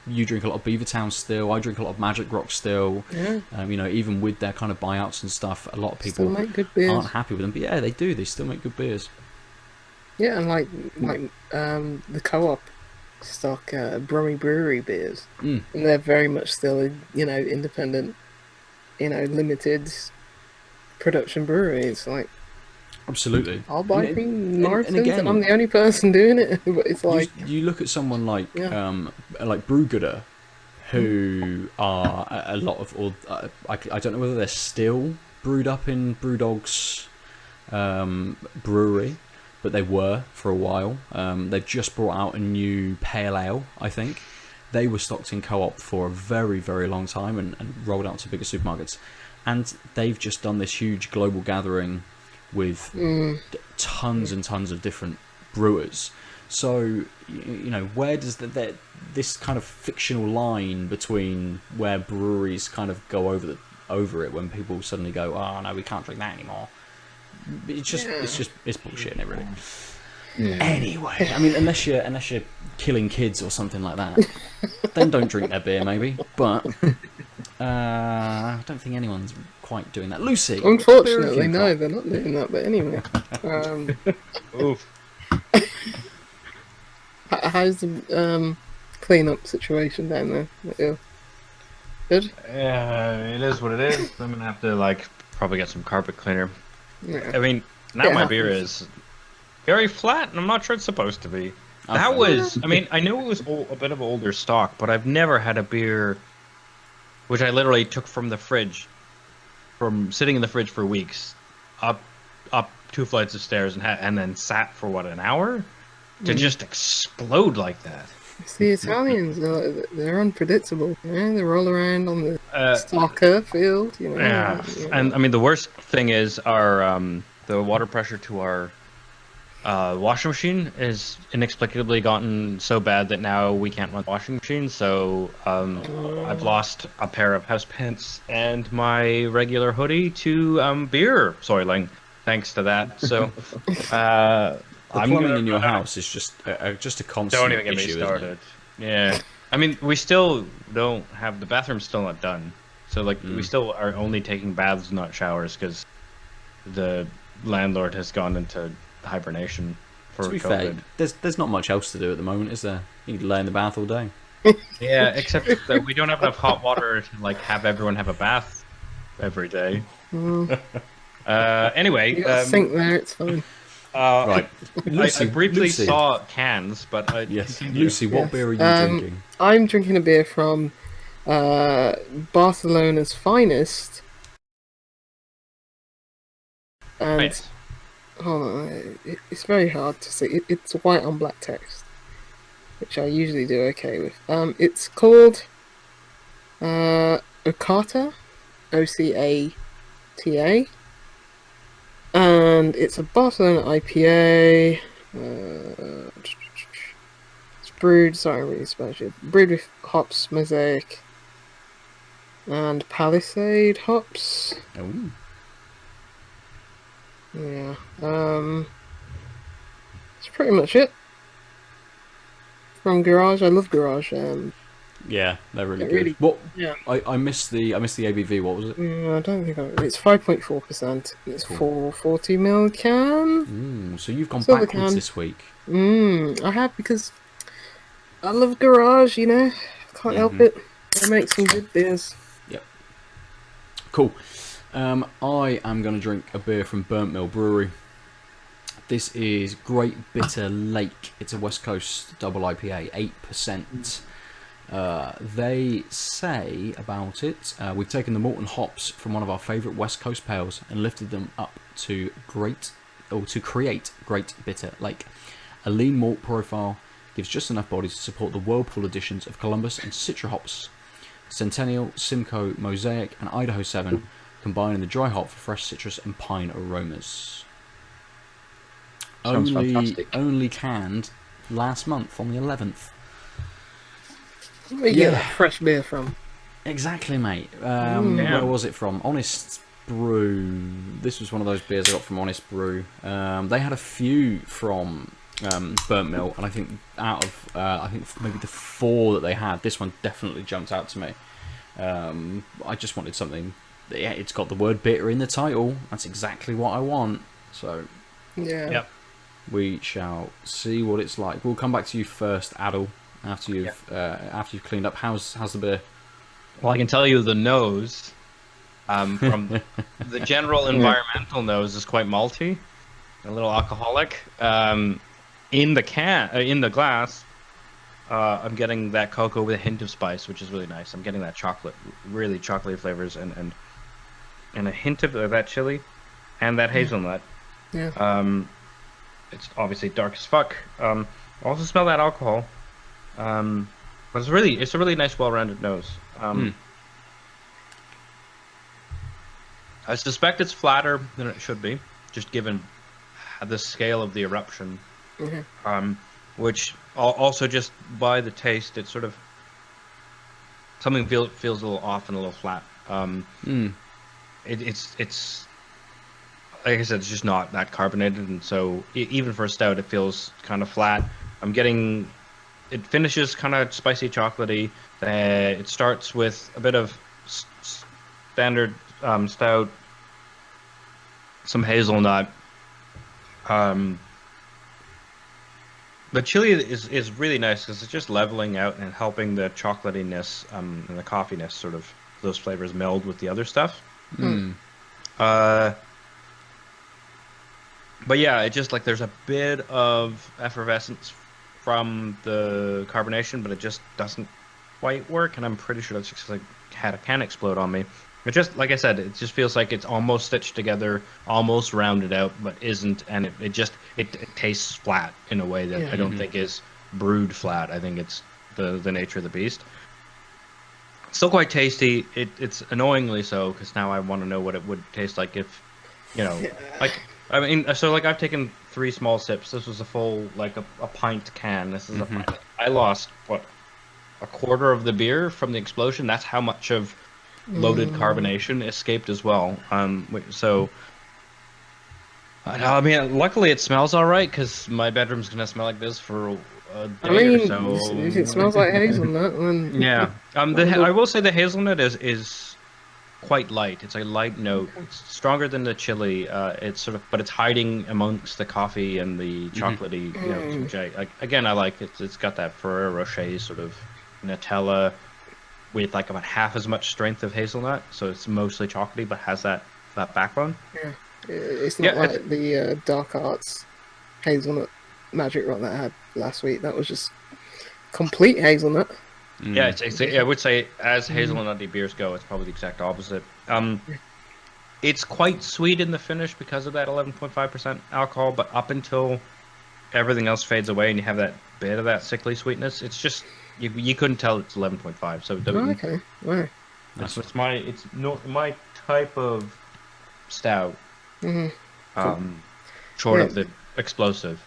you drink a lot of Beavertown still. I drink a lot of Magic Rock still. Yeah. Even with their kind of buyouts and stuff, a lot of Still people make good beers. aren't happy with them. But yeah, they do. They still make good beers. Yeah, and like the co-op stock Brummy Brewery beers, and they're very much still independent, limited production brewery. It's like Absolutely. I'll buy from Morrison's, again, and I'm the only person doing it. But it's like you look at someone like Yeah. like Brewgooder, who are a lot of, or I don't know whether they're still brewed up in Brewdog's brewery, but they were for a while. They've just brought out a new pale ale, I think. They were stocked in co-op for a very, very long time and rolled out to bigger supermarkets. And they've just done this huge global gathering with tons and tons of different brewers. So, where does this kind of fictional line between where breweries kind of go over it when people suddenly go, oh no, we can't drink that anymore. It's bullshit, isn't it, really? Yeah. Anyway, I mean, unless you're killing kids or something like that, then don't drink their beer, maybe. But I don't think anyone's quite doing that. Lucy, unfortunately, no, they're not doing that. But anyway, Oof. how's the clean-up situation down there? Yeah. Good. Yeah, it is what it is. I'm gonna have to probably get some carpet cleaner. Yeah. I mean, now Yeah. my beer is very flat, and I'm not sure it's supposed to be. Okay. That was, I mean, I knew it was a bit of older stock, but I've never had a beer which I literally took from the fridge, from sitting in the fridge for weeks, up 2 flights of stairs and then sat for an hour to just explode like that. It's the Italians. They're unpredictable. Yeah, they roll around on the soccer field. Yeah, and I mean the worst thing is our the water pressure to our washing machine is inexplicably gotten so bad that now we can't run the washing machine. So I've lost a pair of house pants and my regular hoodie to beer soiling, thanks to that. So the plumbing in your house is just a constant don't even get me issue, started. Yeah, I mean we still don't have the bathroom's still not done. So we still are only taking baths, not showers, because the landlord has gone into hibernation for To be COVID. fair, there's not much else to do at the moment, is there? You can lay in the bath all day. Yeah, except that we don't have enough hot water to have everyone have a bath every day. Anyway, You got a sink there. It's fine. Right, I briefly saw cans, but Yes, continue. Lucy, what Yes. beer are you drinking? I'm drinking a beer from Barcelona's Finest. And Nice. hold on, it's very hard to see. It's white on black text, which I usually do okay with. It's called Ocata, Ocata, and it's a Barcelona IPA. It's brewed. Sorry, I'm really special. Brewed with hops, Mosaic, and Palisade hops. Oh, Yeah. That's pretty much it. From Garage, I love Garage. yeah, they're really Yeah, good. really- What? yeah. I missed the ABV. What was it? I don't think it's 5.4%. It's 440 ml can. So you've gone Silver backwards can. this week. I have because I love Garage. Can't help it. They make some good beers. Yep. Cool. I am going to drink a beer from Burnt Mill Brewery. This is Great Bitter Lake. It's a West Coast double IPA, 8%. They say about it, we've taken the malt and hops from one of our favourite West Coast pales and lifted them up to create Great Bitter Lake. A lean malt profile gives just enough body to support the whirlpool additions of Columbus and Citra hops. Centennial, Simcoe, Mosaic, and Idaho 7 combine in the dry hop for fresh citrus and pine aromas. Sounds fantastic. Only canned last month on the 11th. Where you get that fresh beer from? Exactly, mate. Where was it from? Honest Brew. This was one of those beers I got from Honest Brew. They had a few from Burnt Mill, and I think out of maybe the 4 that they had, this one definitely jumped out to me. I just wanted something. Yeah, it's got the word bitter in the title. That's exactly what I want. So Yeah. Yep. we shall see what it's like. We'll come back to you first, Aadil, after you've cleaned up. How's the beer? Well, I can tell you the nose from the general environmental nose is quite malty, a little alcoholic. In the glass, I'm getting that cocoa with a hint of spice, which is really nice. I'm getting that chocolate, really chocolatey flavors, and a hint of that chili, and that hazelnut. Yeah. It's obviously dark as fuck. I also smell that alcohol. But it's a really nice, well-rounded nose. I suspect it's flatter than it should be, just given the scale of the eruption. Which also just by the taste, it's sort of something feels a little off and a little flat. It's like I said, it's just not that carbonated, and so even for a stout, it feels kind of flat. It finishes kind of spicy, chocolatey. It starts with a bit of standard stout, some hazelnut. The chili is really nice because it's just leveling out and helping the chocolatiness and the coffeeness, sort of those flavors meld with the other stuff. But yeah, it just like there's a bit of effervescence from the carbonation, but it just doesn't quite work, and I'm pretty sure that's just like had a can explode on me. It just, like I said, it just feels like it's almost stitched together, almost rounded out, but isn't, and it tastes flat in a way that I don't think is brewed flat. I think it's the nature of the beast. Still quite tasty. It's annoyingly so, because now I want to know what it would taste like if, like. I mean, so like I've taken 3 small sips. This was a full, like a pint can. This is a pint. I lost a quarter of the beer from the explosion. That's how much of loaded carbonation escaped as well. So I mean, luckily it smells all right because my bedroom's gonna smell like this for a day or so. If it smells like hazelnut, then yeah. I will say the hazelnut is quite light. It's a light note. It's stronger than the chili. It's sort of, but it's hiding amongst the coffee and the chocolatey notes, which I like. It's got that Ferrero Rocher sort of Nutella with like about half as much strength of hazelnut. So it's mostly chocolatey, but has that backbone. Yeah, it's not like the Dark Arts hazelnut magic run that I had last week. That was just complete hazelnut. Yeah, I would say as hazelnutty beers go, it's probably the exact opposite. It's quite sweet in the finish because of that 11.5% alcohol, but up until everything else fades away and you have that bit of that sickly sweetness, it's just you couldn't tell it's 11.5. So okay, wow. It's my type of stout. Short of the explosive.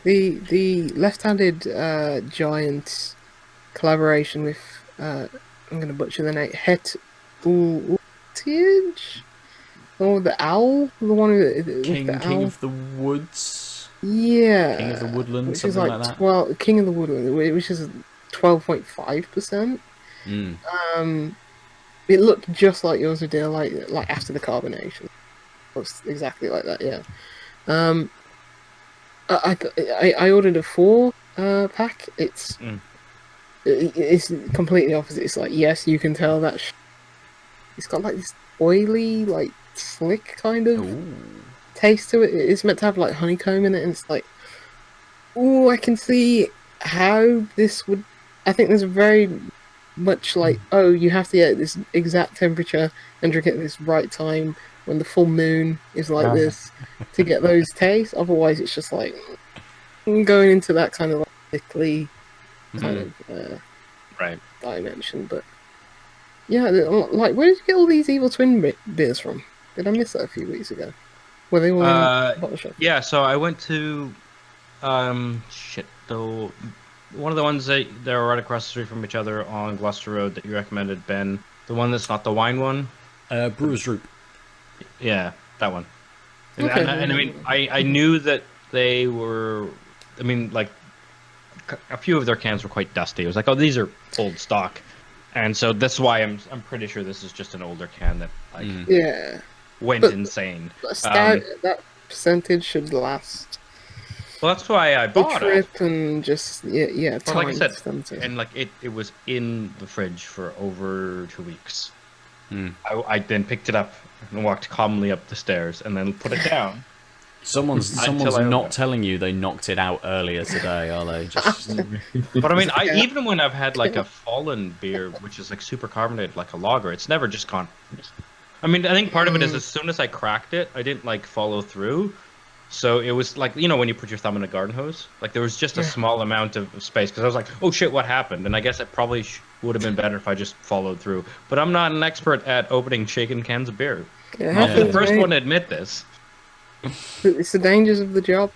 The left-handed giant collaboration with I'm going to butcher the name, Het Ultige, or the owl, the one with King the owl. of the Woods. Yeah, King of the Woodland, which something is like that. 12, King of the Woodland, which is 12.5%. It looked just like yours, Aadil, like after the carbonation. It looks exactly like that. Yeah. I ordered a 4 pack. It's completely opposite. It's like, yes, you can tell that it's got like this oily, like slick kind of taste to it. It's meant to have like honeycomb in it, and it's like, oh, I can see how this would. I think there's a very much like, oh, you have to get this exact temperature and drink it at this right time when the full moon is like this to get those tastes. Otherwise, it's just like going into that kind of like sickly kind of Right. dimension. But yeah, like, where did you get all these Evil Twin beers from? Did I miss that a few weeks ago? Were they all in the bottle shop? Yeah, so I went to one of the ones that they're right across the street from each other on Gloucester Road that you recommended, Ben. The one that's not the wine one. Brewer's Droop. Yeah, that one. And, Okay. and I mean, I knew that they were. I mean, like a few of their cans were quite dusty. It was like, oh, these are old stock, and so that's why I'm pretty sure this is just an older can that like Yeah. went But- insane. A stout, that percentage should last Well, that's why I the bought it. trip and just yeah. Well, like I time said, for them to- and like it was in the fridge for over 2 weeks. I then picked it up and walked calmly up the stairs and then put it down. Someone's Until I not opened it. telling you they knocked it out earlier today, are they? Just But I mean, even when I've had like a fallen beer, which is like super carbonated, like a lager, it's never just gone. I mean, I think part of it is as soon as I cracked it, I didn't like follow through. So it was like, you know, when you put your thumb in a garden hose, like there was just a small amount of space because I was like, oh shit, what happened? And I guess it probably would have been better if I just followed through. But I'm not an expert at opening shaken cans of beer. It I'm happens, the first mate. one to admit this. It's the dangers of the job.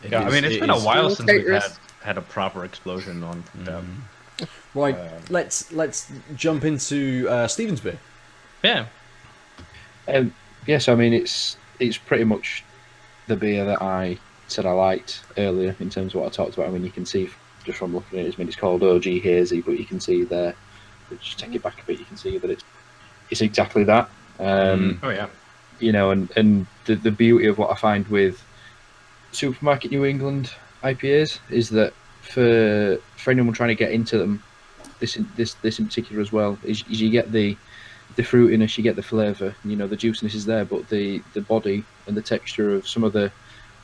Yeah, I mean, it's it been a is. while We'll since take we've risks. had a proper explosion on them. Right, let's jump into Stephen's beer. Yeah. Yes, I mean it's pretty much the beer that I said I liked earlier in terms of what I talked about. I mean, you can see just from looking at it, I mean, it's called OG Hazy, but you can see there, just take it back a bit, you can see that it's exactly that. Oh yeah. You know, and the beauty of what I find with supermarket New England IPAs is that for anyone trying to get into them, this in particular as well, is you get the fruitiness, you get the flavour, you know, the juiciness is there, but the body and the texture of some of the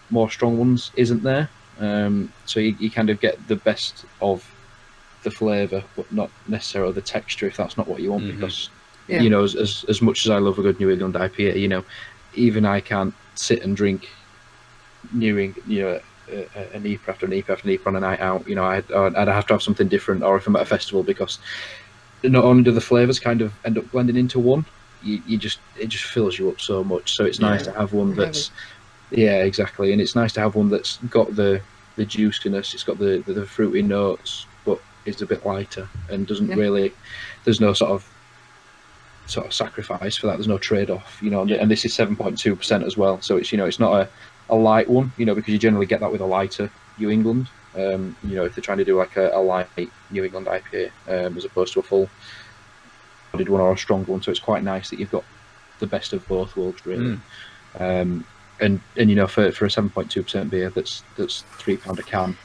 more strong ones isn't there. So you kind of get the best of the flavour, but not necessarily the texture if that's not what you want. Because Yeah. you know, as much as I love a good New England IPA, you know, even I can't sit and drink New England, you know, an IPA after an IPA after an IPA on a night out. You know, I'd have to have something different, or if I'm at a festival, because not only do the flavours kind of end up blending into one, it just fills you up so much. So it's nice to have one that's exactly, and it's nice to have one that's got the juiciness, it's got the fruity notes, but it's a bit lighter and doesn't really. There's no sort of sacrifice for that. There's no trade off, you know. And this is 7.2% as well, so it's, you know, it's not a light one, you know, because you generally get that with a lighter New England. You know, if they're trying to do like a light New England IPA as opposed to a full bodied one or a strong one, so it's quite nice that you've got the best of both worlds, really. And you know, for a 7.2% beer that's £3 a can,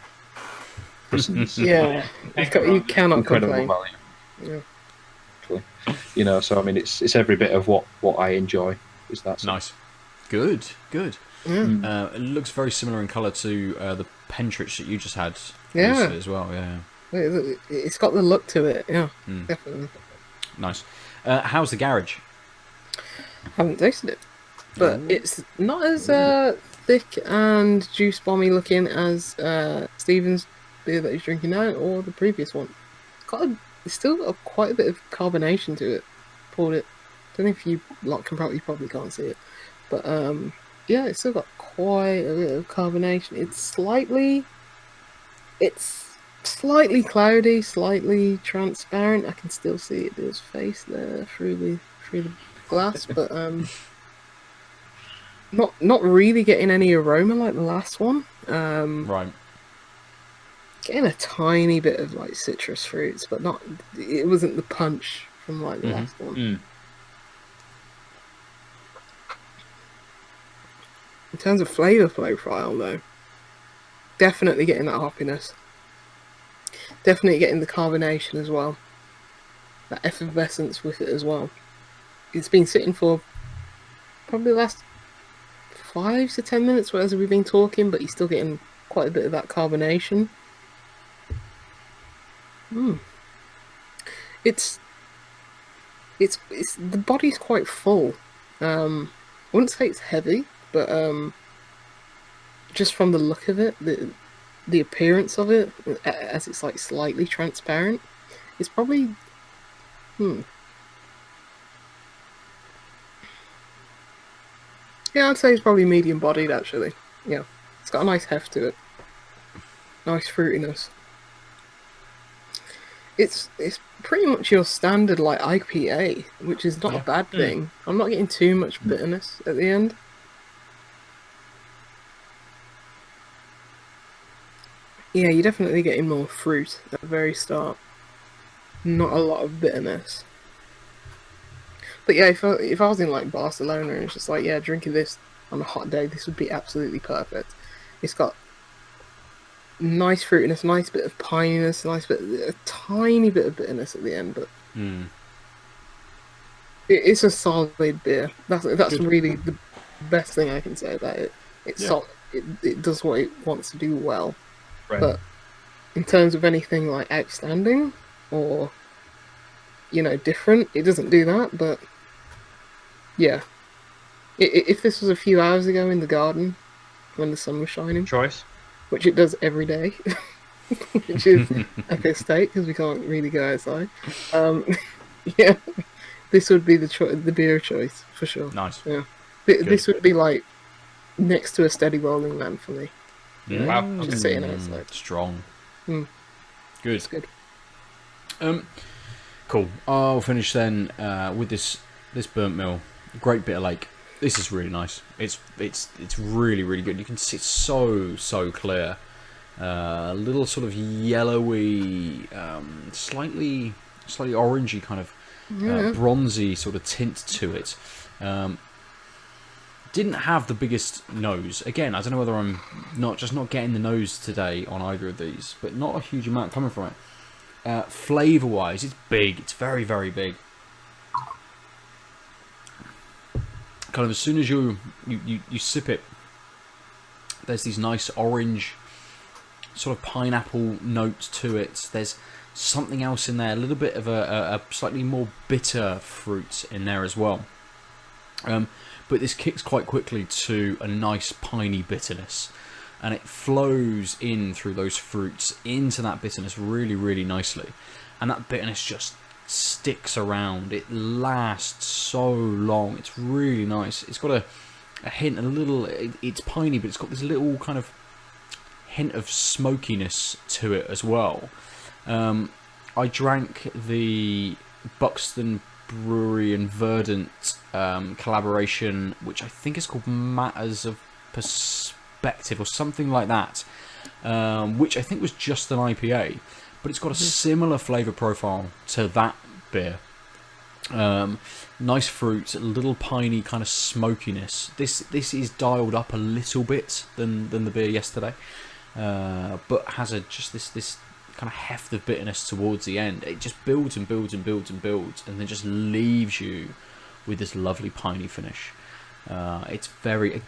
Yeah, you cannot incredible complain. value. Yeah. You know, so I mean, it's every bit of what I enjoy. Is that Nice, good. It looks very similar in colour to the Pentrich that you just had recently as well. Yeah, It's got the look to it. Yeah, definitely. nice. How's the garage? Haven't tasted it, but it's not as thick and juice bomby looking as Stephen's beer that he's drinking now, or the previous one. It's still got quite a bit of carbonation to it. Poured it. Don't know if you you probably can't see it, but yeah, it's still got quite a bit of carbonation. It's slightly cloudy, slightly transparent. I can still see Aadil's face there through the glass, but not really getting any aroma like the last one. Right. Getting a tiny bit of like citrus fruits, but not. It wasn't the punch from like the last one. In terms of flavour profile, though, definitely getting that hoppiness. Definitely getting the carbonation as well. That effervescence with it as well. It's been sitting for probably the last 5 to 10 minutes as we've been talking, but you're still getting quite a bit of that carbonation. It's the body's quite full. I wouldn't say it's heavy, but just from the look of it, the appearance of it, as it's like slightly transparent, it's probably yeah, I'd say it's probably medium bodied actually. Yeah, it's got a nice heft to it, nice fruitiness. It's pretty much your standard like IPA, which is not a bad thing. I'm not getting too much bitterness at the end. Yeah, you're definitely getting more fruit at the very start. Not a lot of bitterness. But yeah, if I was in like Barcelona and it's just like, yeah, drinking this on a hot day, this would be absolutely perfect. It's got nice fruitiness, nice bit of pininess, a tiny bit of bitterness at the end, but it's a solid beer. That's really the best thing I can say about it. It's solid. It does what it wants to do well. Right. But in terms of anything like outstanding or different, it doesn't do that. But yeah, if this was a few hours ago in the garden when the sun was shining, Choice. which it does every day, which is a piss take because we can't really go outside. Yeah, this would be the beer of choice for sure. Nice. Yeah, this would be like next to a steady rolling man for me. Wow. Just sitting outside. Strong. Mm. Good. It's good. Cool. I'll finish then with this burnt mill. Great bit of lake. This is really nice. It's really, really good. You can see it's so clear. A little sort of yellowy, slightly orangey kind of bronzy sort of tint to it. Didn't have the biggest nose. Again, I don't know whether I'm not getting the nose today on either of these, but not a huge amount coming from it. Flavour-wise, it's big. It's very, very big. Kind of as soon as you sip it, there's these nice orange, sort of pineapple notes to it. There's something else in there, a little bit of a slightly more bitter fruit in there as well. But this kicks quite quickly to a nice piney bitterness, and it flows in through those fruits into that bitterness really, really nicely, and that bitterness just sticks around. It lasts so long. It's really nice. It's got a hint, it's piney, but it's got this little kind of hint of smokiness to it as well. I drank the Buxton Brewery and Verdant collaboration, which I think is called Matters of Perspective or something like that, which I think was just an IPA, but it's got a similar flavour profile to that beer. Nice fruit, a little piney kind of smokiness. This is dialed up a little bit than the beer yesterday, but has just this kind of heft of bitterness towards the end. It just builds and builds and builds and builds, and then just leaves you with this lovely piney finish. It's very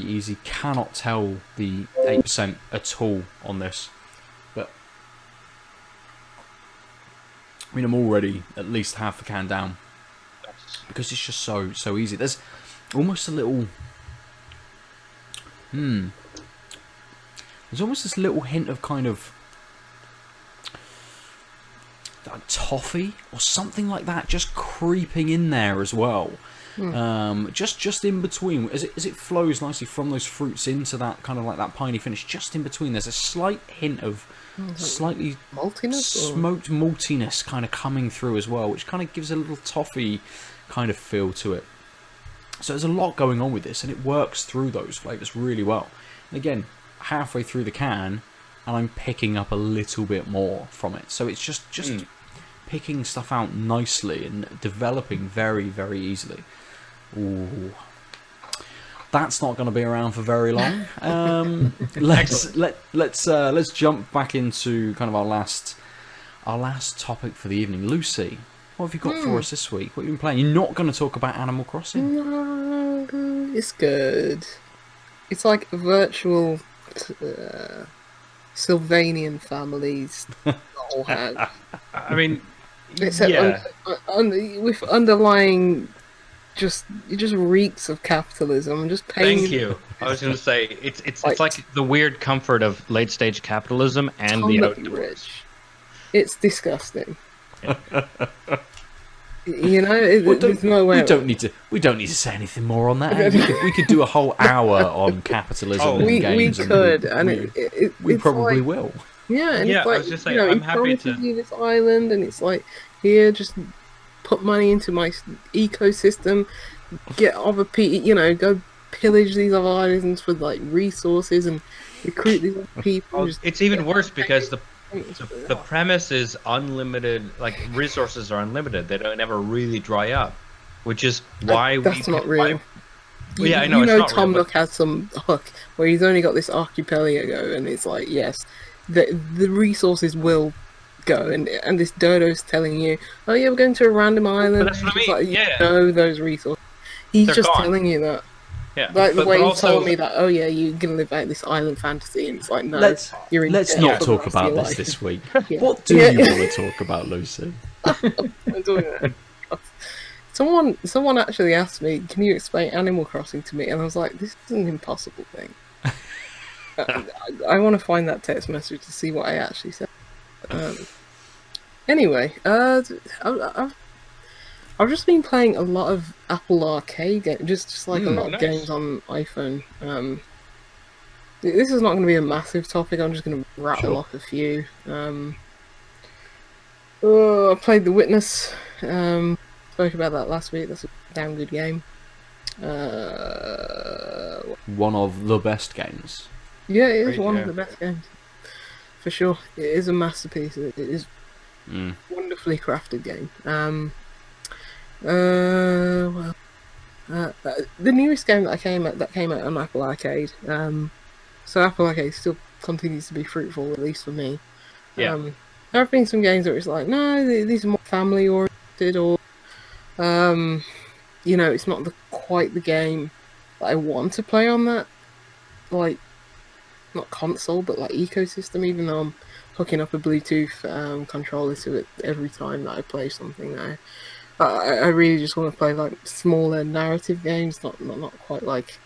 easy. Cannot tell the 8% at all on this, but I mean, I'm already at least half a can down because it's just so easy. There's almost a little there's almost this little hint of kind of like toffee or something like that just creeping in there as well. Just in between as it flows nicely from those fruits into that kind of like that piney finish. Just in between there's a slight hint of slightly maltiness, smoked maltiness kind of coming through as well, which kind of gives a little toffee kind of feel to it. So there's a lot going on with this, and it works through those flavours really well. And again, halfway through the can, and I'm picking up a little bit more from it. So it's just picking stuff out nicely and developing very, very easily. Ooh. That's not going to be around for very long. Let's jump back into kind of our last topic for the evening. Lucy, what have you got for us this week? What have you been playing? You're not going to talk about Animal Crossing? No, it's good. It's like virtual Sylvanian families all have. I mean, Except yeah. with underlying, it just reeks of capitalism. Just paying. Thank you. I was going to say it's Like- like the weird comfort of late stage capitalism and the Atomically outdoors. rich. It's disgusting. You know, Well, there's no way. We don't need to say anything more on that. We could do a whole hour on capitalism Oh, and we games. could, and we it's probably like, will. Yeah, and Yeah, it's like, I was just saying, you know, I'm he happy promises to- you this island, and it's like, here, just put money into my ecosystem, get other people, you know, go pillage these other islands for like resources and recruit these other people. Well, just it's even worse because the the premise is unlimited. Like resources are unlimited; they don't never really dry up, which is why that's not real. Well, yeah, I know You it's know, not Tom real, Nook has some hook where he's only got this archipelago, and it's like, yes, the resources will go, and this dodo's telling you, oh yeah, we're going to a random island. that's what I It's mean, like, yeah. you know those resources. He's They're just gone. telling you that. Yeah, Like the way but he also, told me that, oh yeah, you can live out this island fantasy, and it's like, no, you're in Let's debt not for the talk rest of about your this life. this week. Yeah. What do Yeah. you want to talk about, Lucy? I'm doing it. Someone actually asked me, can you explain Animal Crossing to me? And I was like, this is an impossible thing. I want to find that text message to see what I actually said. Anyway, I've just been playing a lot of Apple Arcade games, just like a lot nice. of games on iPhone. This is not going to be a massive topic. I'm just going to rattle off a few. I played The Witness. Spoke about that last week. That's a damn good game. One of the best games. Yeah, it is Great, one yeah. of the best games. For sure. It is a masterpiece. It is Mm. wonderfully crafted game. The newest game that came out on Apple Arcade. So Apple Arcade still continues to be fruitful, at least for me. Yeah. There have been some games where it's like, no, these are more family oriented, or you know, it's not quite the game that I want to play on that, like, not console, but like ecosystem. Even though I'm hooking up a Bluetooth controller to it every time that I play something now. I really just want to play like smaller narrative games, not quite like,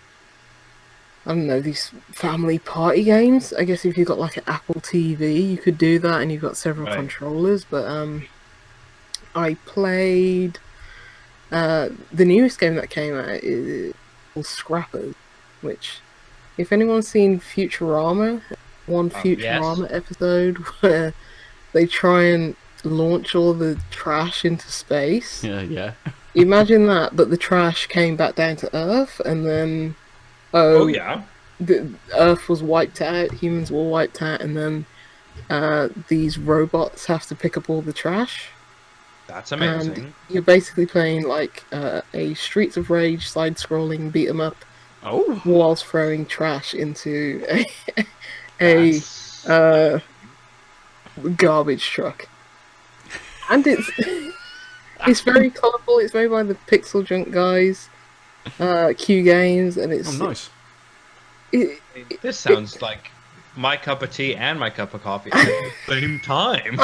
I don't know, these family party games. I guess if you've got like an Apple TV, you could do that, and you've got several Right. controllers. But I played the newest game that came out is called Scrappers, which, if anyone's seen Futurama, one Futurama episode where they try and launch all the trash into space. Yeah. Imagine that, but the trash came back down to Earth, and then Oh yeah. the Earth was wiped out, humans were wiped out, and then these robots have to pick up all the trash. That's amazing. And you're basically playing like a Streets of Rage side-scrolling beat 'em up, Oh. whilst throwing trash into a That's- garbage truck. And it's very colourful. It's made by the Pixel Junk guys, Q Games, and it's Oh, nice. this sounds like my cup of tea and my cup of coffee at the same time.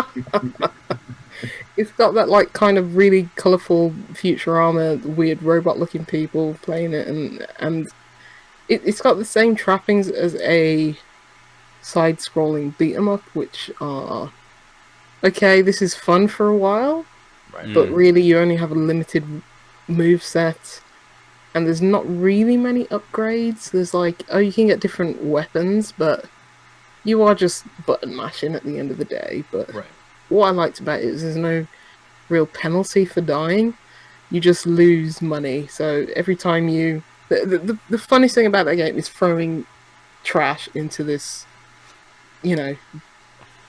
it's got that like kind of really colourful Futurama, weird robot-looking people playing it, and it's got the same trappings as a side-scrolling beat 'em up, which are okay. This is fun for a while, Right. but really you only have a limited move set, and there's not really many upgrades. There's like, oh, you can get different weapons, but you are just button mashing at the end of the day. But Right. what I liked about it is there's no real penalty for dying. You just lose money. So every time you... The funniest thing about that game is throwing trash into this, you know,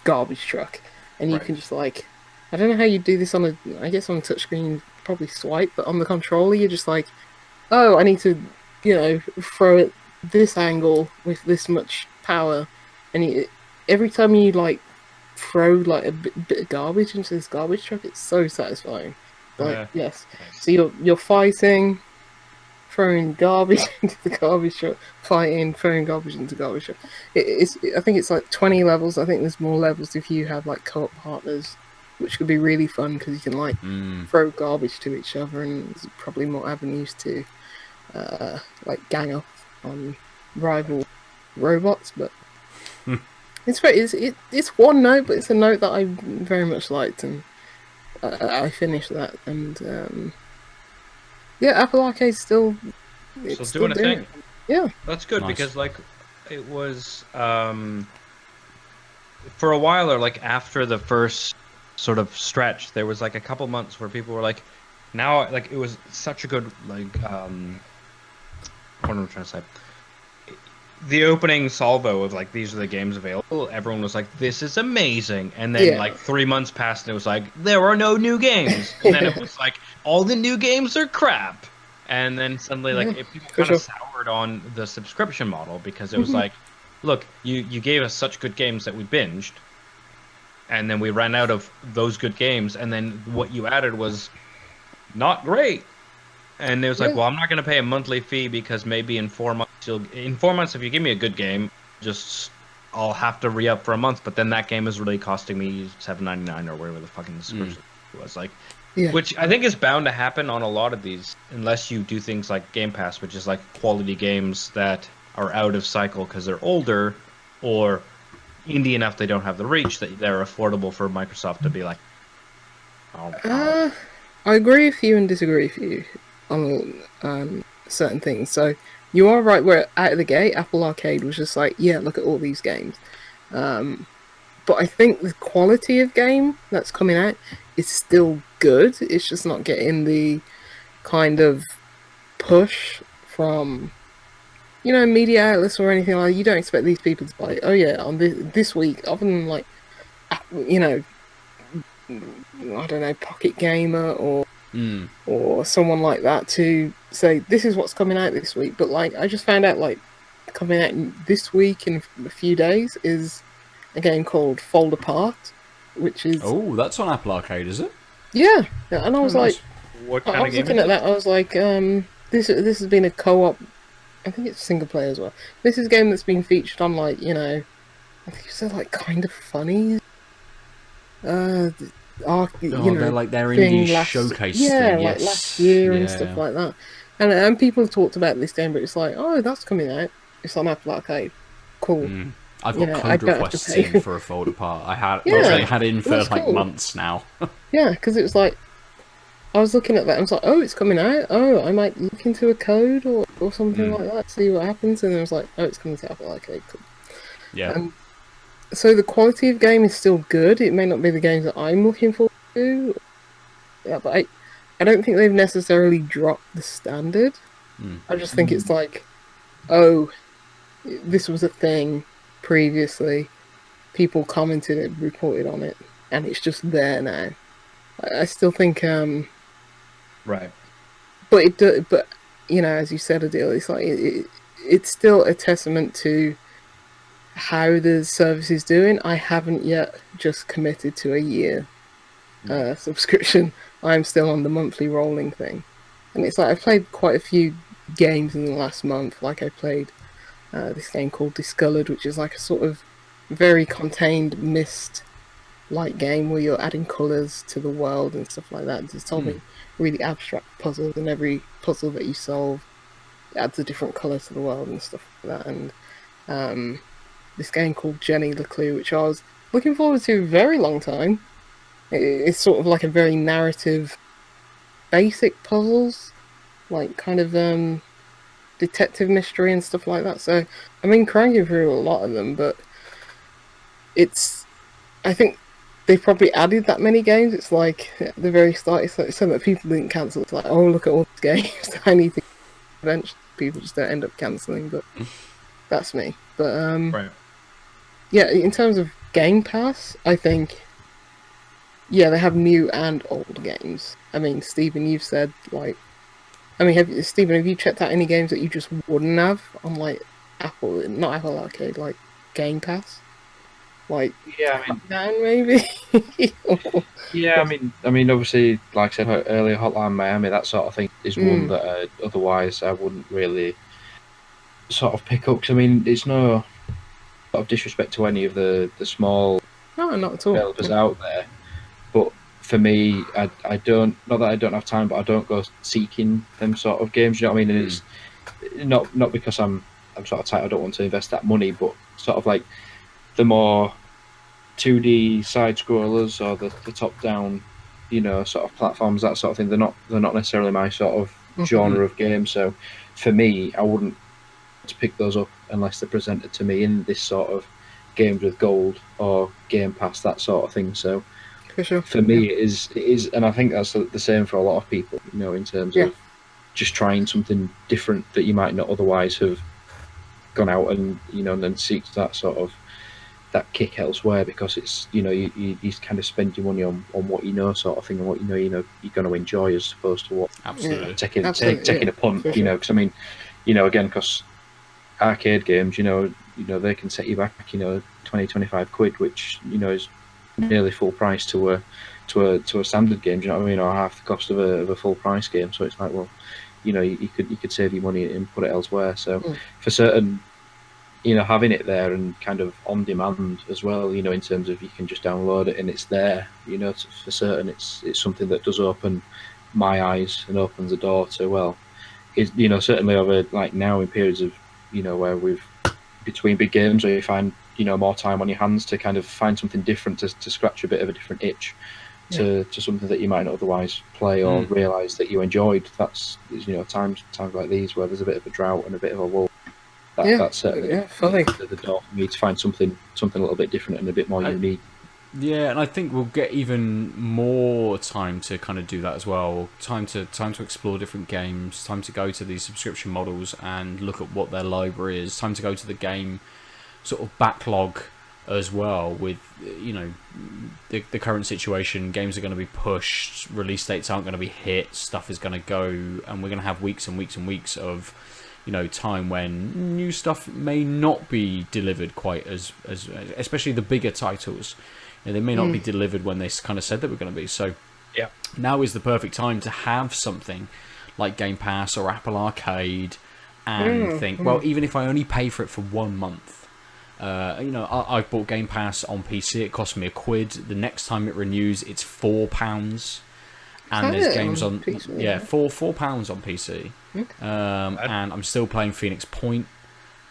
garbage truck. And you Right. can just like... I don't know how you do this on a... I guess on a touchscreen, probably swipe, but on the controller you're just like, oh, I need to, you know, throw it this angle with this much power. And every time you like throw like a bit of garbage into this garbage truck, it's so satisfying. Like, Yeah. yes. Nice. So you're fighting throwing garbage into the garbage truck, fighting, throwing garbage into the garbage truck. I think it's like 20 levels. I think there's more levels if you have like co-op partners, which could be really fun because you can like throw garbage to each other, and there's probably more avenues to like gang up on rival robots. But it's one note, but it's a note that I very much liked, and I finished that. And yeah, Apple Arcade's still doing a thing. Yeah, That's good Nice. because like it was for a while, or like after the first sort of stretch, there was like a couple months where people were like, now like it was such a good like what am I trying to say? The opening salvo of like these are the games available, everyone was like, this is amazing, and then like 3 months passed and it was like, there are no new games, and then it was like, all the new games are crap, and then suddenly like people kind of soured on the subscription model because it was like, look, you gave us such good games that we binged, and then we ran out of those good games, and then what you added was not great. And it was like, well, I'm not going to pay a monthly fee because maybe in 4 months, if you give me a good game, I'll have to re-up for a month. But then that game is really costing me $7.99 or whatever the fucking subscription was. Like, which I think is bound to happen on a lot of these, unless you do things like Game Pass, which is like quality games that are out of cycle because they're older or indie enough they don't have the reach that they're affordable for Microsoft to be like, I agree with you and disagree with you on certain things. So you are right where out of the gate Apple Arcade was just like, yeah, look at all these games, but I think the quality of game that's coming out is still good. It's just not getting the kind of push from media outlets or anything like that. You don't expect these people to like, oh yeah, on this week, other than like I don't know, Pocket Gamer or someone like that to say this is what's coming out this week. But like, I just found out like coming out this week in a few days is a game called Fold Apart, which is that's on Apple Arcade, is it? Yeah, and I was like, what kind I of was game looking is at that. I was like, this has been a co-op. I think it's single player as well. This is a game that's been featured on like I think you said like Kind of Funny. They're like their indie showcase thing, like last year and stuff like that. And people talked about this game, but it's like, oh, that's coming out. It's on Apple Arcade. Cool. I've got code requests in for a Fold Apart. I had in for like months now. Yeah, because it was like, I was looking at that and I was like, oh, it's coming out. Oh, I might look into a code or something like that, see what happens. And I was like, oh, it's coming to Apple Arcade. Cool. Yeah. So the quality of game is still good. It may not be the games that I'm looking forward to. Yeah, but I don't think they've necessarily dropped the standard. I just think it's like, oh, this was a thing previously. People commented and reported on it, and it's just there now. I still think, right. But as you said, Aadil, it's like it's still a testament to how the service is doing. I haven't yet just committed to a year subscription. I'm still on the monthly rolling thing, and it's like I've played quite a few games in the last month. Like I played this game called Discolored, which is like a sort of very contained mist-like game where you're adding colours to the world and stuff like that. It's solving really abstract puzzles, and every puzzle that you solve adds a different colour to the world and stuff like that. And this game called Jenny the Clue, which I was looking forward to a very long time. It's sort of like a very narrative, basic puzzles, like kind of detective mystery and stuff like that. So I've been cranking through a lot of them, but I think they've probably added that many games. It's like at the very start, it's like so that people didn't cancel. It's like, oh, look at all these games I need to. Eventually, people just don't end up cancelling, but that's me. But right. Yeah, in terms of Game Pass, I think, yeah, they have new and old games. I mean, Stephen, you've said, like, I mean, have you checked out any games that you just wouldn't have on, like, not Apple Arcade, like, Game Pass? Like Yeah, I mean, Crackdown, maybe. yeah, I mean, obviously, like I said earlier, Hotline Miami, that sort of thing is one that otherwise I wouldn't really sort of pick up. 'Cause, I mean, it's no sort of disrespect to any of the small No, not at all. developers out there, but for me, I don't, not that I don't have time, but I don't go seeking them sort of games. You know what I mean? And it's not because I'm sort of tight. I don't want to invest that money, but sort of like the more 2D side scrollers or the top down, you know, sort of platforms, that sort of thing. They're not necessarily my sort of genre of game. So for me, I wouldn't to pick those up unless they're presented to me in this sort of games with gold or Game Pass, that sort of thing. So For sure. for me, it is, and I think that's the same for a lot of people. You know, in terms of just trying something different that you might not otherwise have gone out and then seek that sort of that kick elsewhere, because it's you kind of spend your money on what you know sort of thing, and what you're going to enjoy, as opposed to what Absolutely. taking a punt. For You know, because I mean, again, because arcade games, they can set you back 20-25 quid, which is nearly full price to a standard game. Do you know what I mean? Or half the cost of a full price game. So it's like, well, you could save your money and put it elsewhere. So for certain, having it there and kind of on demand as well, in terms of you can just download it and it's there, for certain, it's something that does open my eyes and opens the door to, well, is certainly over like now in periods of where we've between big games where you find more time on your hands to kind of find something different, to scratch a bit of a different itch to something that you might not otherwise play or realize that you enjoyed. That's times like these where there's a bit of a drought and a bit of a lull. That's certainly the door for me to find something a little bit different and a bit more unique. Yeah, and I think we'll get even more time to kind of do that as well. Time to explore different games. Time to go to these subscription models and look at what their library is. Time to go to the game sort of backlog as well. With the current situation, games are going to be pushed. Release dates aren't going to be hit. Stuff is going to go, and we're going to have weeks and weeks and weeks of time when new stuff may not be delivered quite as especially the bigger titles. They may not be delivered when they kind of said they were going to be. So now is the perfect time to have something like Game Pass or Apple Arcade and think, well, even if I only pay for it for 1 month, I've bought Game Pass on PC. It cost me £1. The next time it renews, it's £4. And there's games on PC, £4 on PC. And I'm still playing Phoenix Point.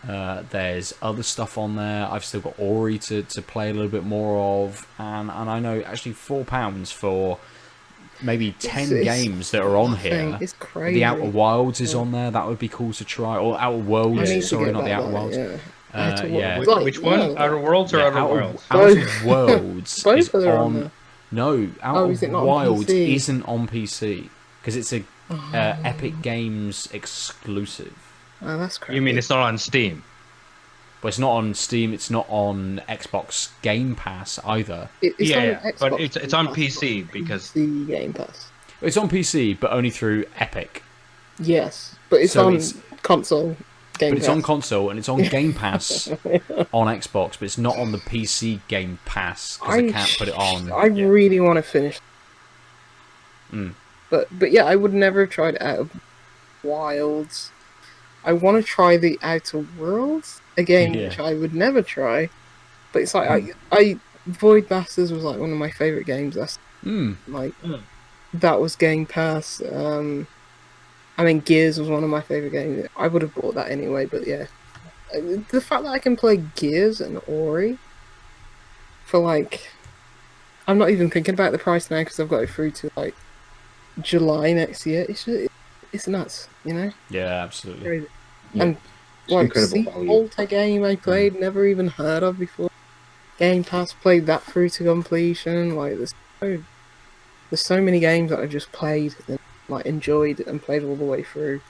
There's other stuff on there. I've still got Ori to play a little bit more of, and I know actually £4 for maybe 10 games that are on here. It's crazy. The Outer Wilds is on there. That would be cool to try. Or Outer Worlds. Sorry, not the Outer Wilds. Which one? Outer Worlds or Outer Worlds? Outer Worlds is on there. No, Outer Wilds isn't on PC because it's a Epic Games exclusive. Oh, that's crazy. You mean it's not on Steam? But it's not on Steam. It's not on Xbox Game Pass either. But it's on PC because the Game Pass. It's on PC, but only through Epic. Yes, but it's on console. Game Pass. It's on console and it's on Game Pass on Xbox, but it's not on the PC Game Pass because I can't put it on. I really want to finish. But yeah, I would never have tried Out of Wilds. I want to try the Outer Worlds again, which I would never try. But it's like I Void Masters was like one of my favorite games. That's that was Game Pass. I mean, Gears was one of my favorite games. I would have bought that anyway. But yeah, the fact that I can play Gears and Ori for like, I'm not even thinking about the price now because I've got it through to like July next year. It's nuts, Yeah, absolutely. Crazy. And like the Alta game I played, never even heard of before. Game Pass, played that through to completion. Like there's so many games that I just played and like enjoyed and played all the way through.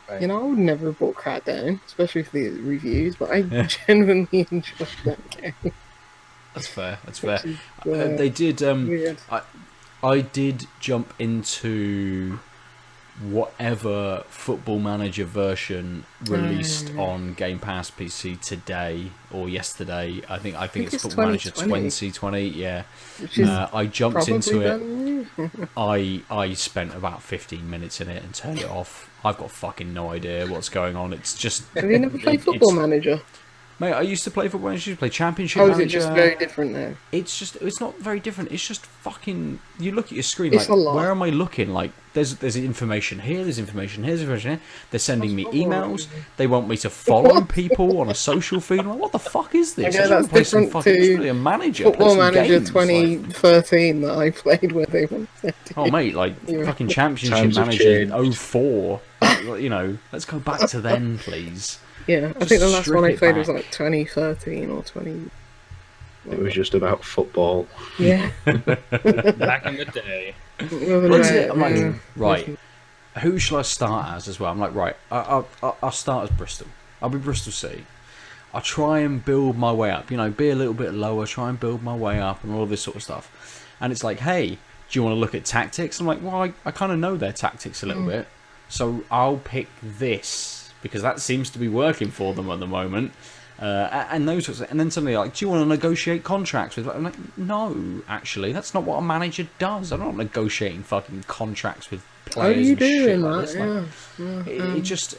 Right. I would never have bought Crackdown, especially for the reviews, but I genuinely enjoyed that game. That's fair. They did. I did jump into ever Football Manager version released on Game Pass PC today or yesterday. I think it's Football Manager 2020. Yeah, Which is I jumped into it. it. I spent about 15 minutes in it and turned it off. I've got fucking no idea what's going on. It's just. Have you never played Football Manager? Mate, I used to play Football Manager. I used to play Championship How Manager. is it just very different now? It's not very different. It's just fucking. You look at your screen It's like, a lot. where am I looking? Like, there's information here. There's information here. There's information here. They're sending me emails. They want me to follow people on a social feed. I'm like, what the fuck is this? Okay, I that's play some different fucking. It's to really a manager. Football play some Manager games, 2013 that I played where they wanted to. Oh mate, like Yeah. fucking Championship Times have Manager in changed. 04. You know, let's go back to then, please. Yeah, I Just think the last strip one I it played was back. like 2013 or 20. It was just about football. Yeah. Back in the day. That's it. I'm like, Yeah. right, who shall I start as well? I'm like, right, I'll start as Bristol. I'll be Bristol City. I'll try and build my way up, you know, be a little bit lower, try and build my way up and all this sort of stuff. And it's like, hey, do you want to look at tactics? I'm like, well, I kind of know their tactics a little bit, so I'll pick this because that seems to be working for them at the moment. And those sorts of, and then suddenly like, do you want to negotiate contracts with? I'm like, no, actually, that's not what a manager does. I'm not negotiating fucking contracts with Oh, players. you and shit doing like that? this. Like, Yeah.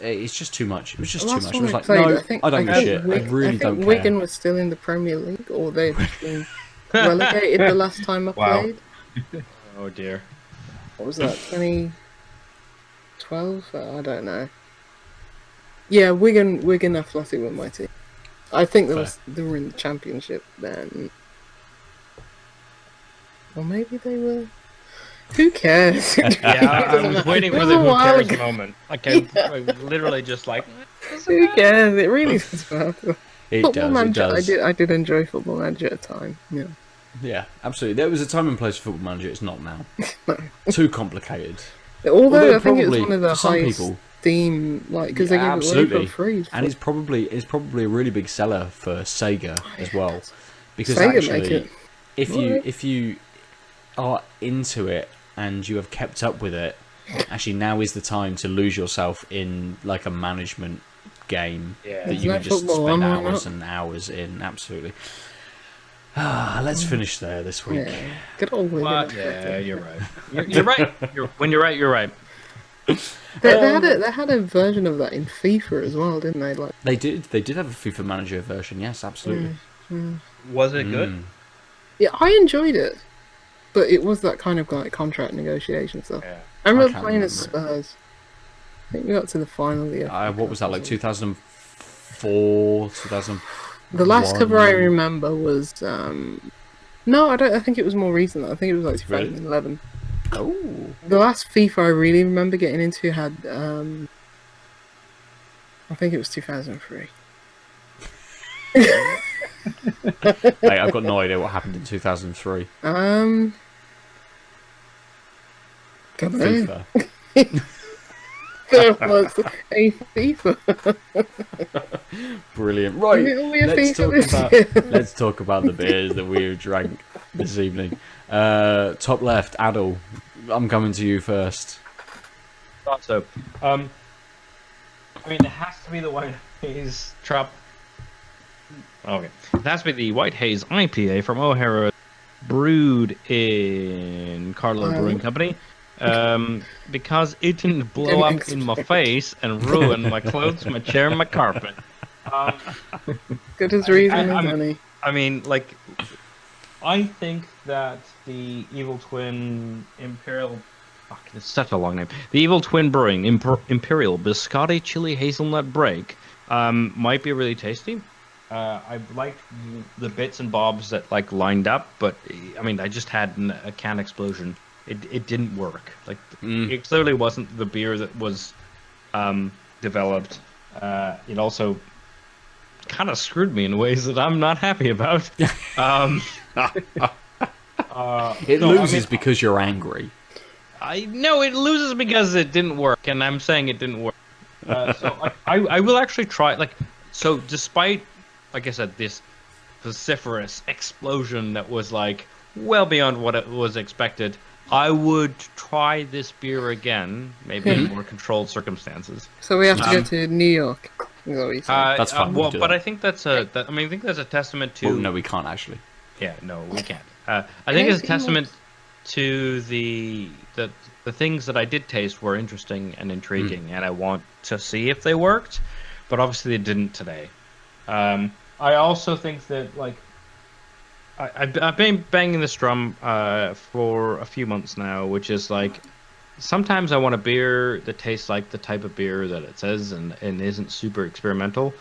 it's just too much. It was just The too last much. I one was like, played, no, I don't give a shit. I really don't care. Wigan was still in the Premier League, or they'd been relegated the last time I Wow. played. Oh dear. What was that? 2012? I don't know. Yeah, Wigan Athletic were my team. I think they were in the Championship then. Or maybe they were. Who cares? Yeah, I was waiting for It was the a who while cares ago. moment. Like I literally just like. Who cares? It really doesn't matter. It Football does. Manager, It does. I did enjoy Football Manager at a time. Yeah. Yeah, absolutely. There was a time and place for Football Manager. It's not now. Too complicated. Although I think it was probably, one of the for some highest people, Steam, like, because they Yeah, gave it absolutely. away for free. and it's probably a really big seller for Sega as well, because Sega make actually, it. if you are into it and you have kept up with it, actually now is the time to lose yourself in like a management game that you Like can just football, spend why not? hours and hours in. Absolutely. Let's finish there this week. Yeah. Good old Wigan. But, yeah, you're right. You're right. When you're right, you're right. They had a version of that in FIFA as well, didn't they? Like, They did have a FIFA Manager version. Yes, absolutely. Was it good? yeah, I enjoyed it, but it was that kind of like contract negotiation stuff. Yeah. I remember can't playing as remember Spurs. I think we got to the final of the FA What was that, like 2004, 2000? The last cover I remember was no, I don't. I think it was more recent. I think it was like Really? 2011. Oh. The last FIFA I really remember getting into had I think it was 2003. Hey, I've got no idea what happened in 2003. Come on. FIFA. There was a FIFA. Brilliant. Right, It'll be a let's FIFA talk this about year. let's talk about the beers that we drank this evening. Top left, Aadil. I'm coming to you first. Thought so. I mean, it has to be the White Haze Trap. Okay, it has to be the White Haze IPA from O'Hara, brewed in Carlo Brewing Company. Because it didn't blow up in my face and ruin my clothes, my chair, and my carpet. Good as reason I- as I'm- any. I mean, like, I think that the Evil Twin Imperial. Fuck, it's such a long name. The Evil Twin Brewing Imperial Biscotti Chili Hazelnut Break might be really tasty. I liked the bits and bobs that like lined up, but I mean, I just had a can explosion. It didn't work. Like, it clearly wasn't the beer that was developed. It also kind of screwed me in ways that I'm not happy about. It loses because you're angry. No, it loses because it didn't work, and I'm saying it didn't work. So I will actually try. Like, so despite, like I said, this vociferous explosion that was like well beyond what it was expected, I would try this beer again, maybe in more controlled circumstances. So we have to go to New York. Is what you say. That's fine, we Well, can do but that. I think that's I think that's a testament to. Well, no, we can't actually. Yeah, no, we can't. I think it's a testament to the things that I did taste were interesting and intriguing, and I want to see if they worked, but obviously they didn't today. I also think that like I've been banging this drum for a few months now, which is like sometimes I want a beer that tastes like the type of beer that it says and isn't super experimental.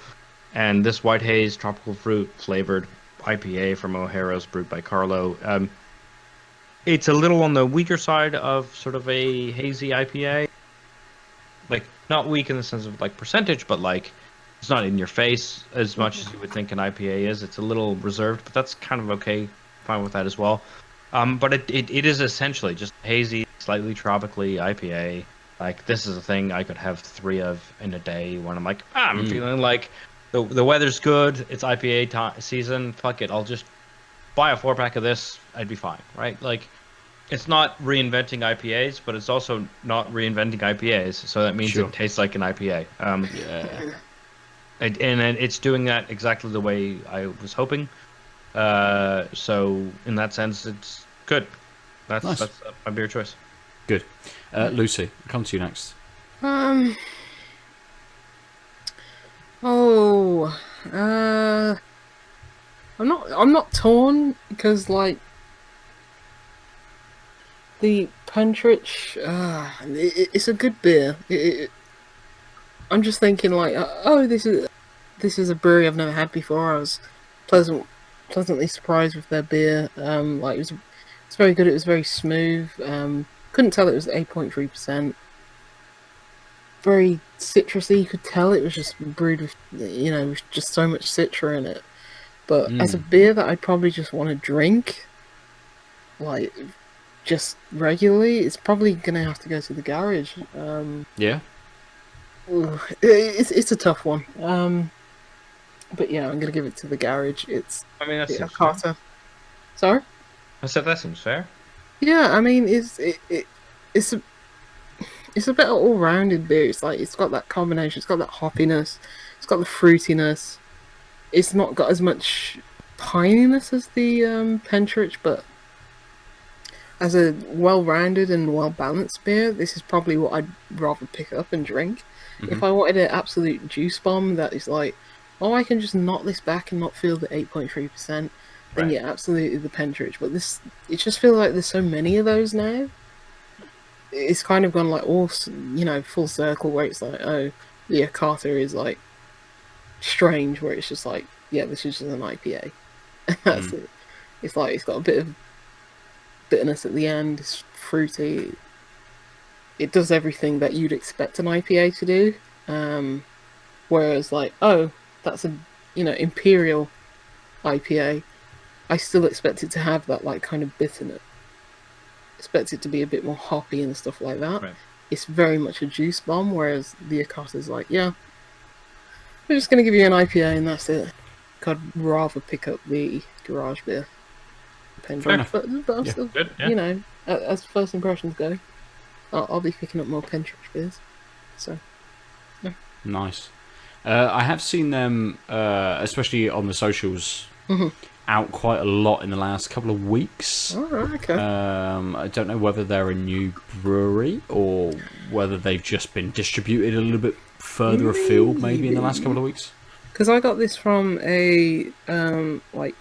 And this White Haze tropical fruit flavored IPA from O'Hara's, brewed by Carlo. It's a little on the weaker side of sort of a hazy IPA. Like not weak in the sense of like percentage, but like it's not in your face as much as you would think an IPA is. It's a little reserved, but that's kind of okay. Fine with that as well. But it is essentially just hazy, slightly tropically IPA. Like this is a thing I could have 3 of in a day when I'm like, I'm feeling like the weather's good. It's IPA season. Fuck it, I'll just buy a 4-pack of this. I'd be fine, right? Like it's not reinventing IPAs, but it's also not reinventing IPAs. So that means Sure. it tastes like an IPA. Yeah. And it's doing that exactly the way I was hoping. So in that sense, it's good. That's Nice. that's my beer choice. Good. Lucy, I'll come to you next. Oh, I'm not torn because like the Pentrich, it's a good beer. I'm just thinking like, oh, this is a brewery I've never had before. I was pleasantly surprised with their beer. Like it's very good. It was very smooth. Couldn't tell it was 8.3%. Very citrusy. You could tell it was just brewed with, with just so much citra in it. But as a beer that I'd probably just want to drink, like just regularly, it's probably gonna have to go to the garage. Yeah. It's a tough one. But yeah, I'm gonna give it to the garage. It's I mean, that the seems fair. Ocata. Sorry. I said that seems fair. Yeah, I mean, it's a bit of all-rounded beer. It's like it's got that combination. It's got that hoppiness. It's got the fruitiness. It's not got as much pininess as the Pentrich, but as a well-rounded and well-balanced beer, this is probably what I'd rather pick up and drink. If I wanted an absolute juice bomb that is like, oh, I can just knock this back and not feel the 8.3%, then Right. yeah, absolutely the Pentrich. But it just feels like there's so many of those now. It's kind of gone like all, full circle where it's like, oh, the Ocata is like strange, where it's just like, yeah, this is just an IPA. That's it. It's like it's got a bit of bitterness at the end. It's fruity. It does everything that you'd expect an IPA to do. Whereas like, oh, that's a Imperial IPA. I still expect it to have that like kind of bitterness. Expect it to be a bit more hoppy and stuff like that. Right. It's very much a juice bomb, whereas the Ocata's like, yeah, we're just gonna give you an IPA and that's it. I'd rather pick up the garage beer. enough. But I'm Yeah. still, Good, yeah. as first impressions go, I'll be picking up more Pentrich beers. So Nice. I have seen them, especially on the socials, out quite a lot in the last couple of weeks. alright, okay. I don't know whether they're a new brewery or whether they've just been distributed a little bit further afield, maybe in the last couple of weeks. Because I got this from a like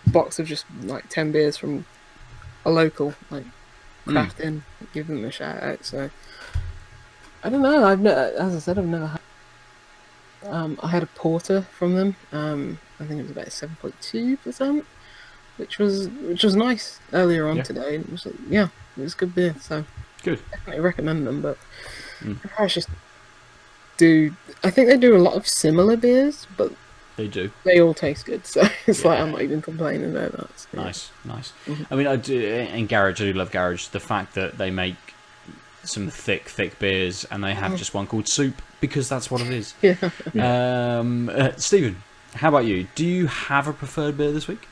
box of just like 10 beers from a local like craft inn. Give them a shout out. So I don't know. As I said, I've never had. I had a porter from them. I think it was about 7.2%, which was nice earlier on today. It was it was good beer. So Good. definitely recommend them. But I just I think they do a lot of similar beers, but They do. they all taste good. So it's like I'm not even complaining about that. So, Nice. I mean, I do in Garage. I do love Garage. The fact that they make some thick beers and they have just one called Soup because that's what it is. Yeah. Stephen, how about you? Do you have a preferred beer this week?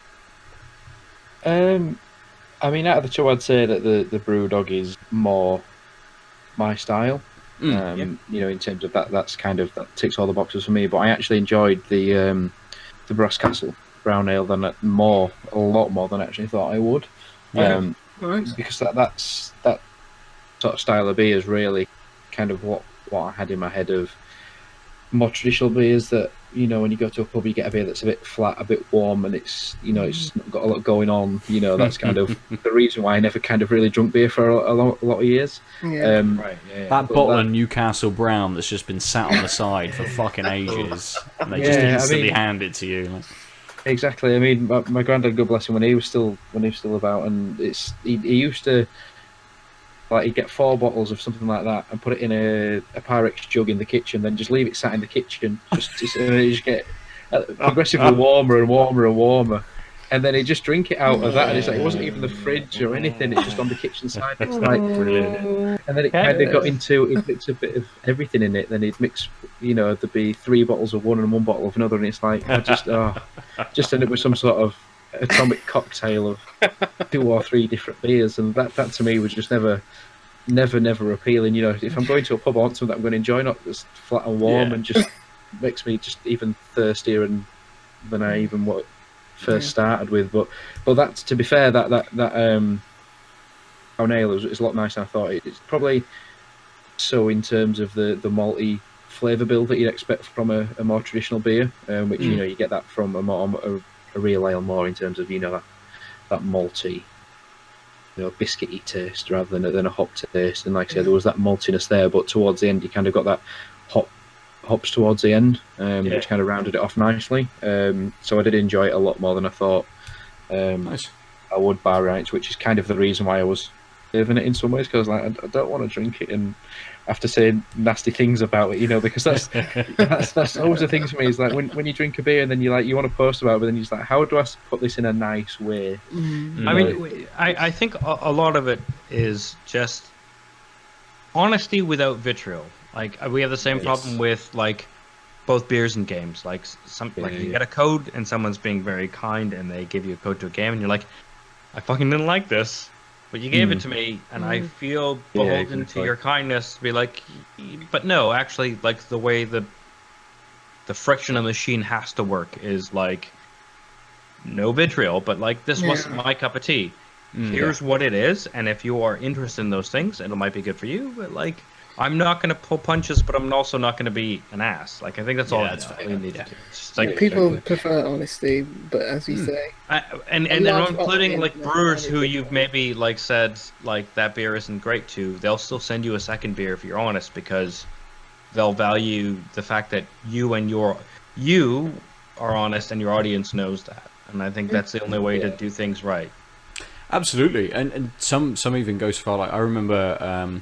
I I mean, out of the two, I'd say that the Brewdog is more my style. You know, in terms of that's kind of that ticks all the boxes for me. But I actually enjoyed the Brass Castle brown ale a lot more than I actually thought I would. Yeah. Nice. Because that sort of style of beer is really kind of what I had in my head of more traditional beers that, you know, when you go to a pub you get a beer that's a bit flat, a bit warm, and it's, you know, it's not got a lot going on. You know, that's kind of the reason why I never kind of really drunk beer for a lot of years. Yeah. Right. Yeah. That bottle of Newcastle Brown that's just been sat on the side for fucking ages, and they just instantly hand it to you. Exactly. I mean, my granddad, God bless him, when he was still about, and he used to, like, he'd get 4 bottles of something like that and put it in a Pyrex jug in the kitchen, then just leave it sat in the kitchen, and it just get progressively warmer and warmer and warmer, and then he'd just drink it out of that, and it's like it wasn't even the fridge or anything; it's just on the kitchen side. It's like Brilliant. and then it kind of got into, he'd mix a bit of everything in it. Then he'd mix, you know, there'd be 3 bottles of one and 1 bottle of another, and it's like I just ended up with some sort of atomic cocktail of 2 or 3 different beers, and that to me was just never appealing. You know, if I'm going to a pub, I want something that I'm going to enjoy, not just flat and warm, and just makes me just even thirstier than I even first started with. But that's, to be fair, that brown ale is a lot nicer than I thought. It's probably so in terms of the malty flavour build that you'd expect from a more traditional beer, which you know, you get that from a real ale more in terms of, you know, that malty, you know, biscuity taste rather than a hop taste. And like I said, there was that maltiness there, but towards the end you kind of got that hops towards the end, which kind of rounded it off nicely. So I did enjoy it a lot more than I thought Nice. I would, bar rights, which is kind of the reason why I was saving it in some ways, because like I don't want to drink it and have to say nasty things about it, you know, because that's always the thing for me, is like when you drink a beer and then you want to post about it, but then you're just like, how do I put this in a nice way? I mean, I think a lot of it is just honesty without vitriol. Like, we have the same problem with, like, both beers and games. Like, you get a code and someone's being very kind and they give you a code to a game and you're like, I fucking didn't like this, but you gave it to me, and I feel beholden to your kindness to be like, but no, actually, like, the way the friction of the machine has to work is like, no vitriol, but like, this wasn't my cup of tea. Here's what it is, and if you are interested in those things, it might be good for you, but like, I'm not going to pull punches, but I'm also not going to be an ass. Like, I think that's all that's we need to do. Like, people prefer honesty, but as you say, and I'm including like brewers who you've maybe like said like that beer isn't great to, they'll still send you a second beer if you're honest, because they'll value the fact that you are honest and your audience knows that. And I think that's the only way to do things right. Absolutely. And some even go so far, like I remember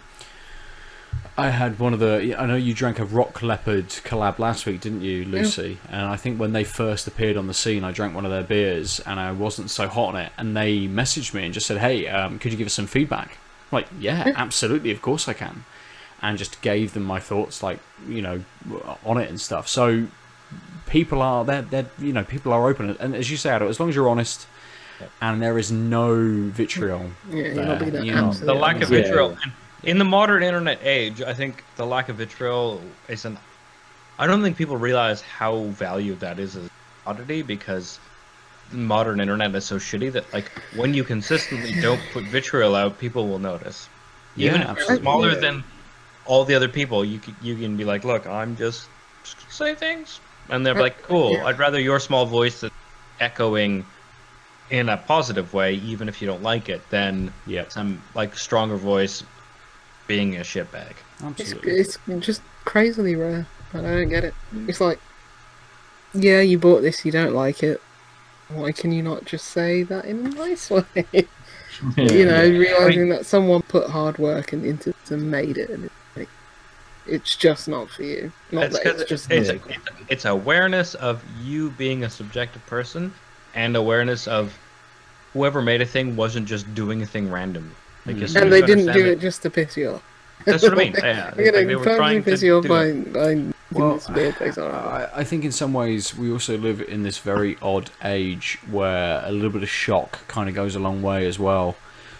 I had one of the, I know you drank a Rock Leopard collab last week, didn't you, Lucy? And I think when they first appeared on the scene, I drank one of their beers and I wasn't so hot on it, and they messaged me and just said, hey, could you give us some feedback? I'm like, yeah, absolutely, of course I can. And just gave them my thoughts, like, you know, on it and stuff. So people are, they're you know, people are open, and as you say, Aadil, as long as you're honest and there is no vitriol, the lack of vitriol. In the modern internet age, I think the lack of vitriol is I don't think people realize how valued that is as a commodity, because the modern internet is so shitty that, like, when you consistently don't put vitriol out, people will notice. Even if you're smaller than all the other people, you can be like, look, I'm just say things, and they're like, cool. I'd rather your small voice that's echoing in a positive way, even if you don't like it, than some like stronger voice being a shitbag. Absolutely. It's just crazily rare, and I don't get it. It's like, yeah, you bought this, you don't like it. Why can you not just say that in a nice way? You know, realizing that someone put hard work into it and made it, and it's just not for you. It's awareness of you being a subjective person, and awareness of whoever made a thing wasn't just doing a thing randomly. Like, and they didn't do it just to piss you off. That's what I mean. Yeah, they were trying to piss you off by I think in some ways we also live in this very odd age where a little bit of shock kind of goes a long way as well.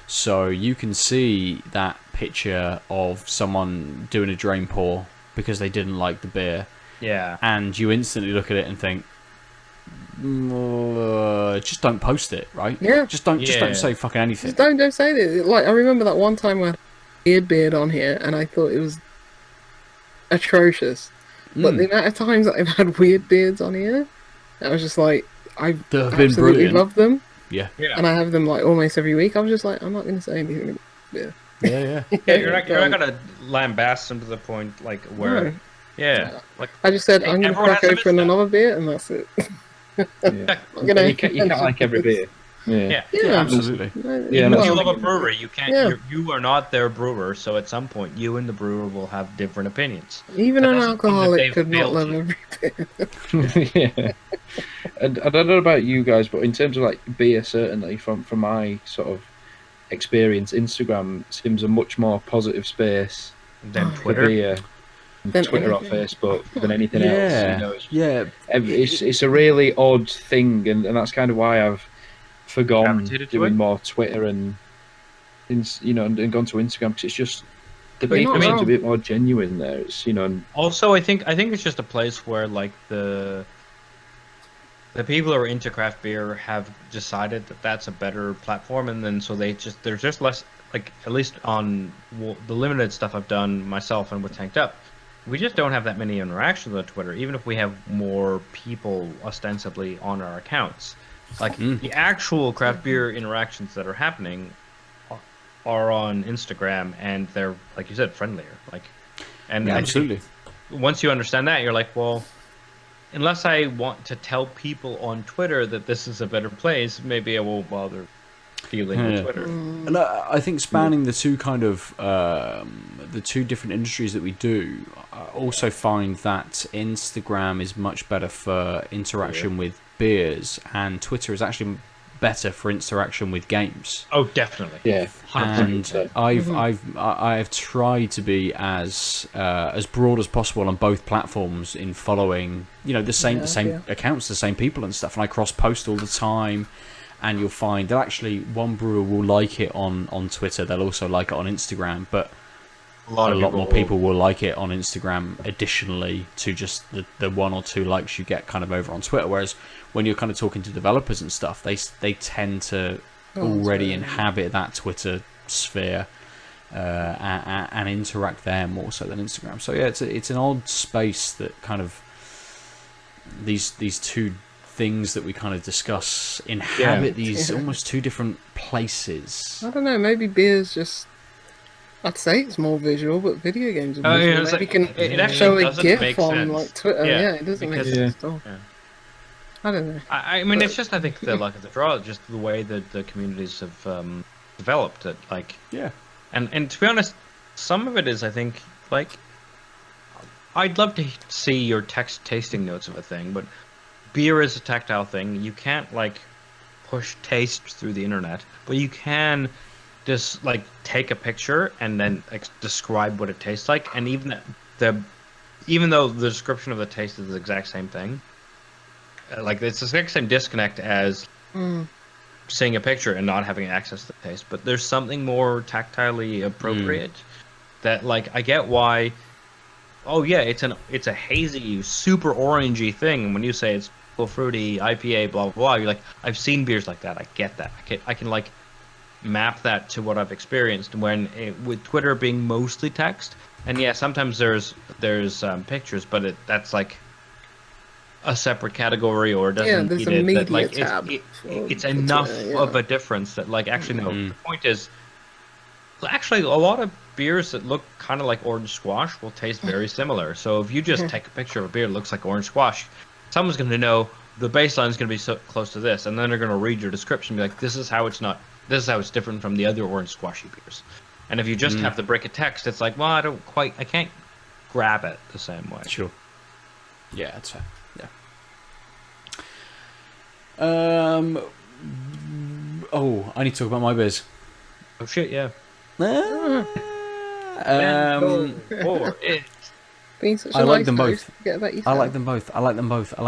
So you can see that picture of someone doing a drain pour because they didn't like the beer, Yeah. and you instantly look at it and think, just don't post it, right? Yeah. Just don't Yeah. say fucking anything. Just don't say this. Like, I remember that one time when I had a beard on here, and I thought it was atrocious. But the amount of times that I've had weird beards on here, I was just like, I That have been absolutely brilliant. love them, Yeah. Yeah. and I have them like almost every week. I was just like, I'm not going to say anything about beer. Yeah. Yeah, you're not gonna lambast them to the point like where, No. Yeah, like I just said I'm going to everyone crack has a open misstep. another beer, and that's it. Yeah. I'm gonna You can't like every beer. Yeah. yeah. Absolutely. Yeah, Even if no, you well, love a brewer, you can't. Yeah. You are not their brewer, so at some point, you and the brewer will have different opinions. Even That an doesn't mean that alcoholic they've could not failed love you. every beer. Yeah. And I don't know about you guys, but in terms of like beer, certainly from my sort of experience, Instagram seems a much more positive space Then for Twitter. beer, Than Twitter or anything. Facebook than anything else. You know, it's a really odd thing, and that's kind of why I've forgone Gravitated to doing it? more Twitter and and gone to Instagram because it's just the But you're people not seem a wrong. bit more genuine there. It's and Also, I think it's just a place where like the people who are into craft beer have decided that that's a better platform, and then so there's just less, like, at least on the limited stuff I've done myself and with Tanked Up, we just don't have that many interactions on Twitter, even if we have more people ostensibly on our accounts. Like the actual craft beer interactions that are happening are on Instagram, and they're, like you said, friendlier. Like, and Yeah, I think absolutely. once you understand that, you're like, well, unless I want to tell people on Twitter that this is a better place, maybe I won't bother dealing with Yeah. Twitter. And I think spanning the two kind of the two different industries that we do, I also find that Instagram is much better for interaction with beers, and Twitter is actually better for interaction with games. Oh, definitely. yeah, 100%. And I've tried to be as broad as possible on both platforms in following the same accounts, the same people and stuff, and I cross post all the time. And you'll find that actually one brewer will like it on Twitter, they'll also like it on Instagram, but a lot more people will like it on Instagram additionally to just the one or two likes you get kind of over on Twitter. Whereas when you're kind of talking to developers and stuff, they tend to already inhabit that Twitter sphere and interact there more so than Instagram. So yeah, it's an odd space that kind of these two things that we kind of discuss inhabit these almost two different places. I don't know. Maybe beer's just. I'd say it's more visual, but video games are visual. it's Maybe like- you it can actually show a doesn't GIF make on sense. like Twitter. Yeah, Yeah, it doesn't make because- sense at all. Yeah. I don't know. I mean, it's just, I think, the luck of the draw, just the way that the communities have developed. It, like, Yeah. and to be honest, some of it is, I think, like, I'd love to see your text tasting notes of a thing, but beer is a tactile thing. You can't, like, push taste through the internet, but you can just, like, take a picture and then describe what it tastes like, and even though the description of the taste is the exact same thing, like, it's the exact same disconnect as seeing a picture and not having access to the taste, but there's something more tactilely appropriate that, like, I get why. Oh yeah, it's a hazy, super orangey thing. And when you say it's full fruity IPA, blah blah blah, you're like, I've seen beers like that. I get that. I can like map that to what I've experienced. With Twitter being mostly text, and yeah, sometimes there's pictures, but that's like a separate category, or it doesn't there's need a it. media That, like, tab it's for enough Twitter, yeah. of a difference that, like, actually no. The point is, actually, a lot of beers that look kind of like orange squash will taste very similar. So if you just take a picture of a beer that looks like orange squash, someone's going to know the baseline is going to be so close to this, and then they're going to read your description and be like, this is how it's different from the other orange squashy beers. And if you just have the break of text, it's like, well, I can't grab it the same way. Sure. Yeah, that's fair. Yeah. Oh, I need to talk about my beers. Oh shit, yeah. Being such I a like nice them host, both. forget about I yourself. like them both. I like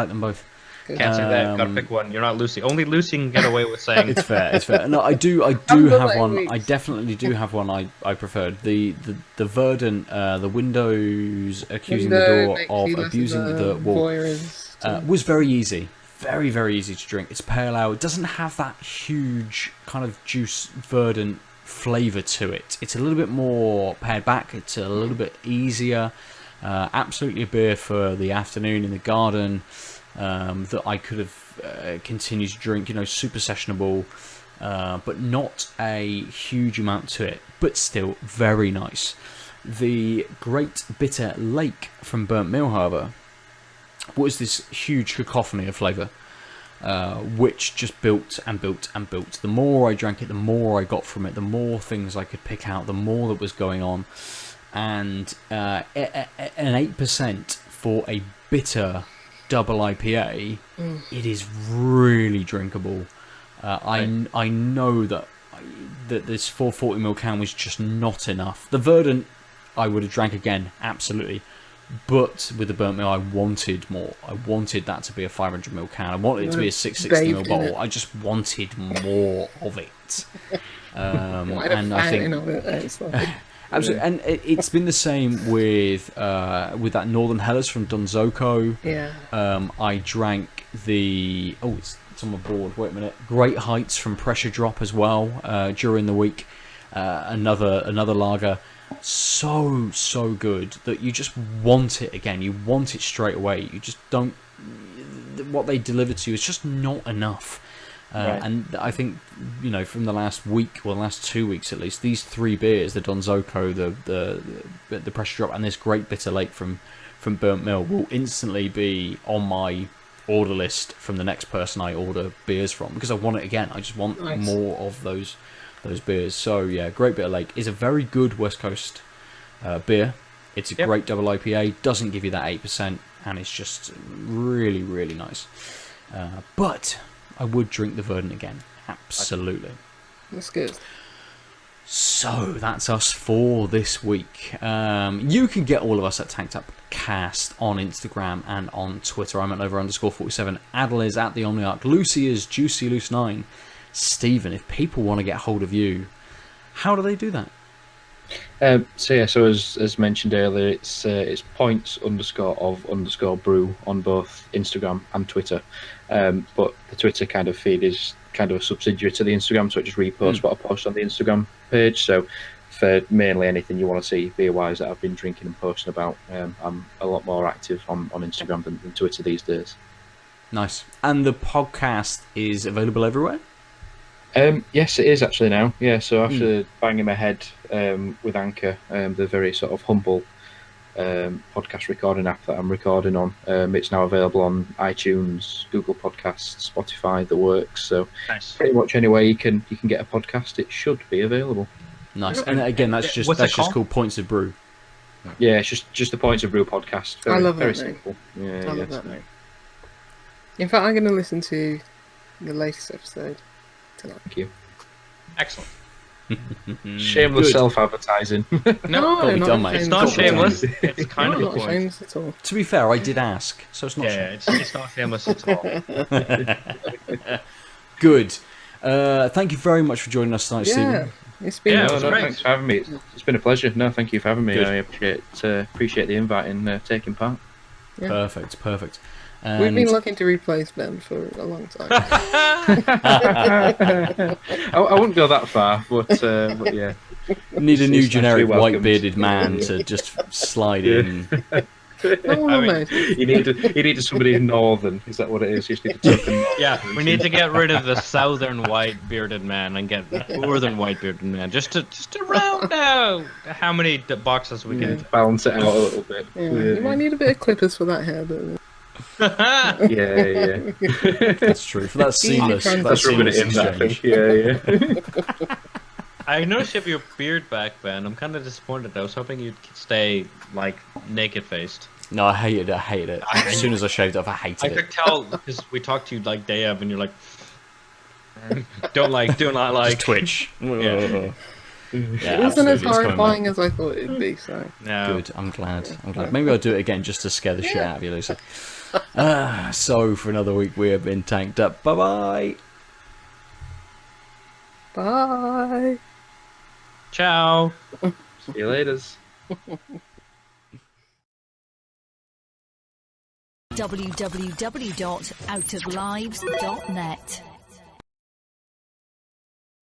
them both. Can't say that. Gotta pick one. You're not Lucy. Only Lucy can get away with saying. It's fair. It's fair. No, I do I'm have the one. language. I definitely do have one. I preferred the Verdant, the windows accusing the Window door makes of you less abusing of a the wall voyeurist. was very easy. Very, very easy to drink. It's pale ale. It doesn't have that huge kind of juice Verdant flavour to it. It's a little bit more pared back. It's a little bit easier. Absolutely a beer for the afternoon in the garden that I could have continued to drink. Super sessionable, but not a huge amount to it. But still very nice. The Great Bitter Lake from Burnt Mill, however, was this huge cacophony of flavour, which just built and built and built. The more I drank it, the more I got from it, the more things I could pick out, the more that was going on. And an 8% for a bitter double IPA, it is really drinkable. I know that this 440ml can was just not enough. The Verdant, I would have drank again, absolutely. But with the Burnt Mill, I wanted more. I wanted that to be a 500ml can. I wanted it to be a 660ml bottle. I just wanted more of it. And I think of it. It's like, absolutely, and it's been the same with that Northern Hellas from Donzoko. yeah. I drank the it's on my board. Wait a minute. Great Heights from Pressure Drop as well during the week. Another lager. So good that you just want it again. You want it straight away. You just don't. What they deliver to you is just not enough. Right. And I think from the last week, the last 2 weeks at least, these three beers, the Donzoko, the Pressure Drop, and this Great Bitter Lake from Burnt Mill, will instantly be on my order list from the next person I order beers from, because I want it again. I just want more of those beers. So yeah, Great Bitter Lake is a very good West Coast beer. It's a great double IPA, doesn't give you that 8%, and it's just really, really nice. But I would drink the Verdant again, absolutely. That's good. So that's us for this week. You can get all of us at Tanked Up Cast on Instagram and on Twitter. I'm at Nova_47. Aadil is at the Omniarch. Lucy is Juicy Loose 9. Stephen, if people want to get hold of you, how do they do that? So as mentioned earlier, it's points_of_brew on both Instagram and Twitter. But the Twitter kind of feed is kind of a subsidiary to the Instagram, so it just reposts what I post on the Instagram page. So for mainly anything you want to see beer-wise that I've been drinking and posting about, I'm a lot more active on Instagram than Twitter these days. Nice. And the podcast is available everywhere? Yes, it is actually now. Yeah, so after banging my head with Anchor, the very sort of humble podcast recording app that I'm recording on, it's now available on iTunes, Google Podcasts, Spotify, the works. So pretty much anywhere you can get a podcast, it should be available. Nice. And again, that's just called Points of Brew. Yeah, it's just the Points of Brew podcast. Very, I love very that name. simple. Yeah, I love that name. In fact, I'm going to listen to the latest episode tonight. Thank you. Excellent. Shameless self-advertising. No, Got to be done, mate. it's not shameless. It's kind of the not point. shameless at all. To be fair, I did ask, so it's not shameless. It's not shameless at all. Good. Thank you very much for joining us tonight, Yeah, Stephen. it's been. Yeah, it was great. Thanks for having me. It's been a pleasure. No, thank you for having me. Good. I appreciate the invite and taking part. Yeah. Perfect. We've And been looking to replace Ben for a long time. I wouldn't go that far, but yeah. need a new It's generic naturally welcomed. white-bearded man to just slide in. Oh, mate. You needed somebody northern. Is that what it is? You just need to take them. Yeah, we need to get rid of the southern white bearded man and get the northern white bearded man. Just to round out how many boxes we can. Balance it out a little bit. Yeah. You might need a bit of clippers for that hair, but Yeah. That's true. For that seamless, transition. That's rubbing it in. That exchange. thing. Yeah. I noticed you have your beard back, Ben. I'm kind of disappointed. I was hoping you'd stay like naked faced. No, I hated it. As soon as I shaved it off, I I hated could it. tell because we talked to you like day of, and you're like, do not like. Just twitch. Yeah. Yeah, it wasn't as absolutely, it's coming horrifying back. as I thought it'd be. So No. Good. I'm glad. Maybe I'll do it again just to scare the shit out of you, Lucy. So for another week, we have been tanked up. Bye-bye. Bye. Ciao. See you later. www.outoflives.net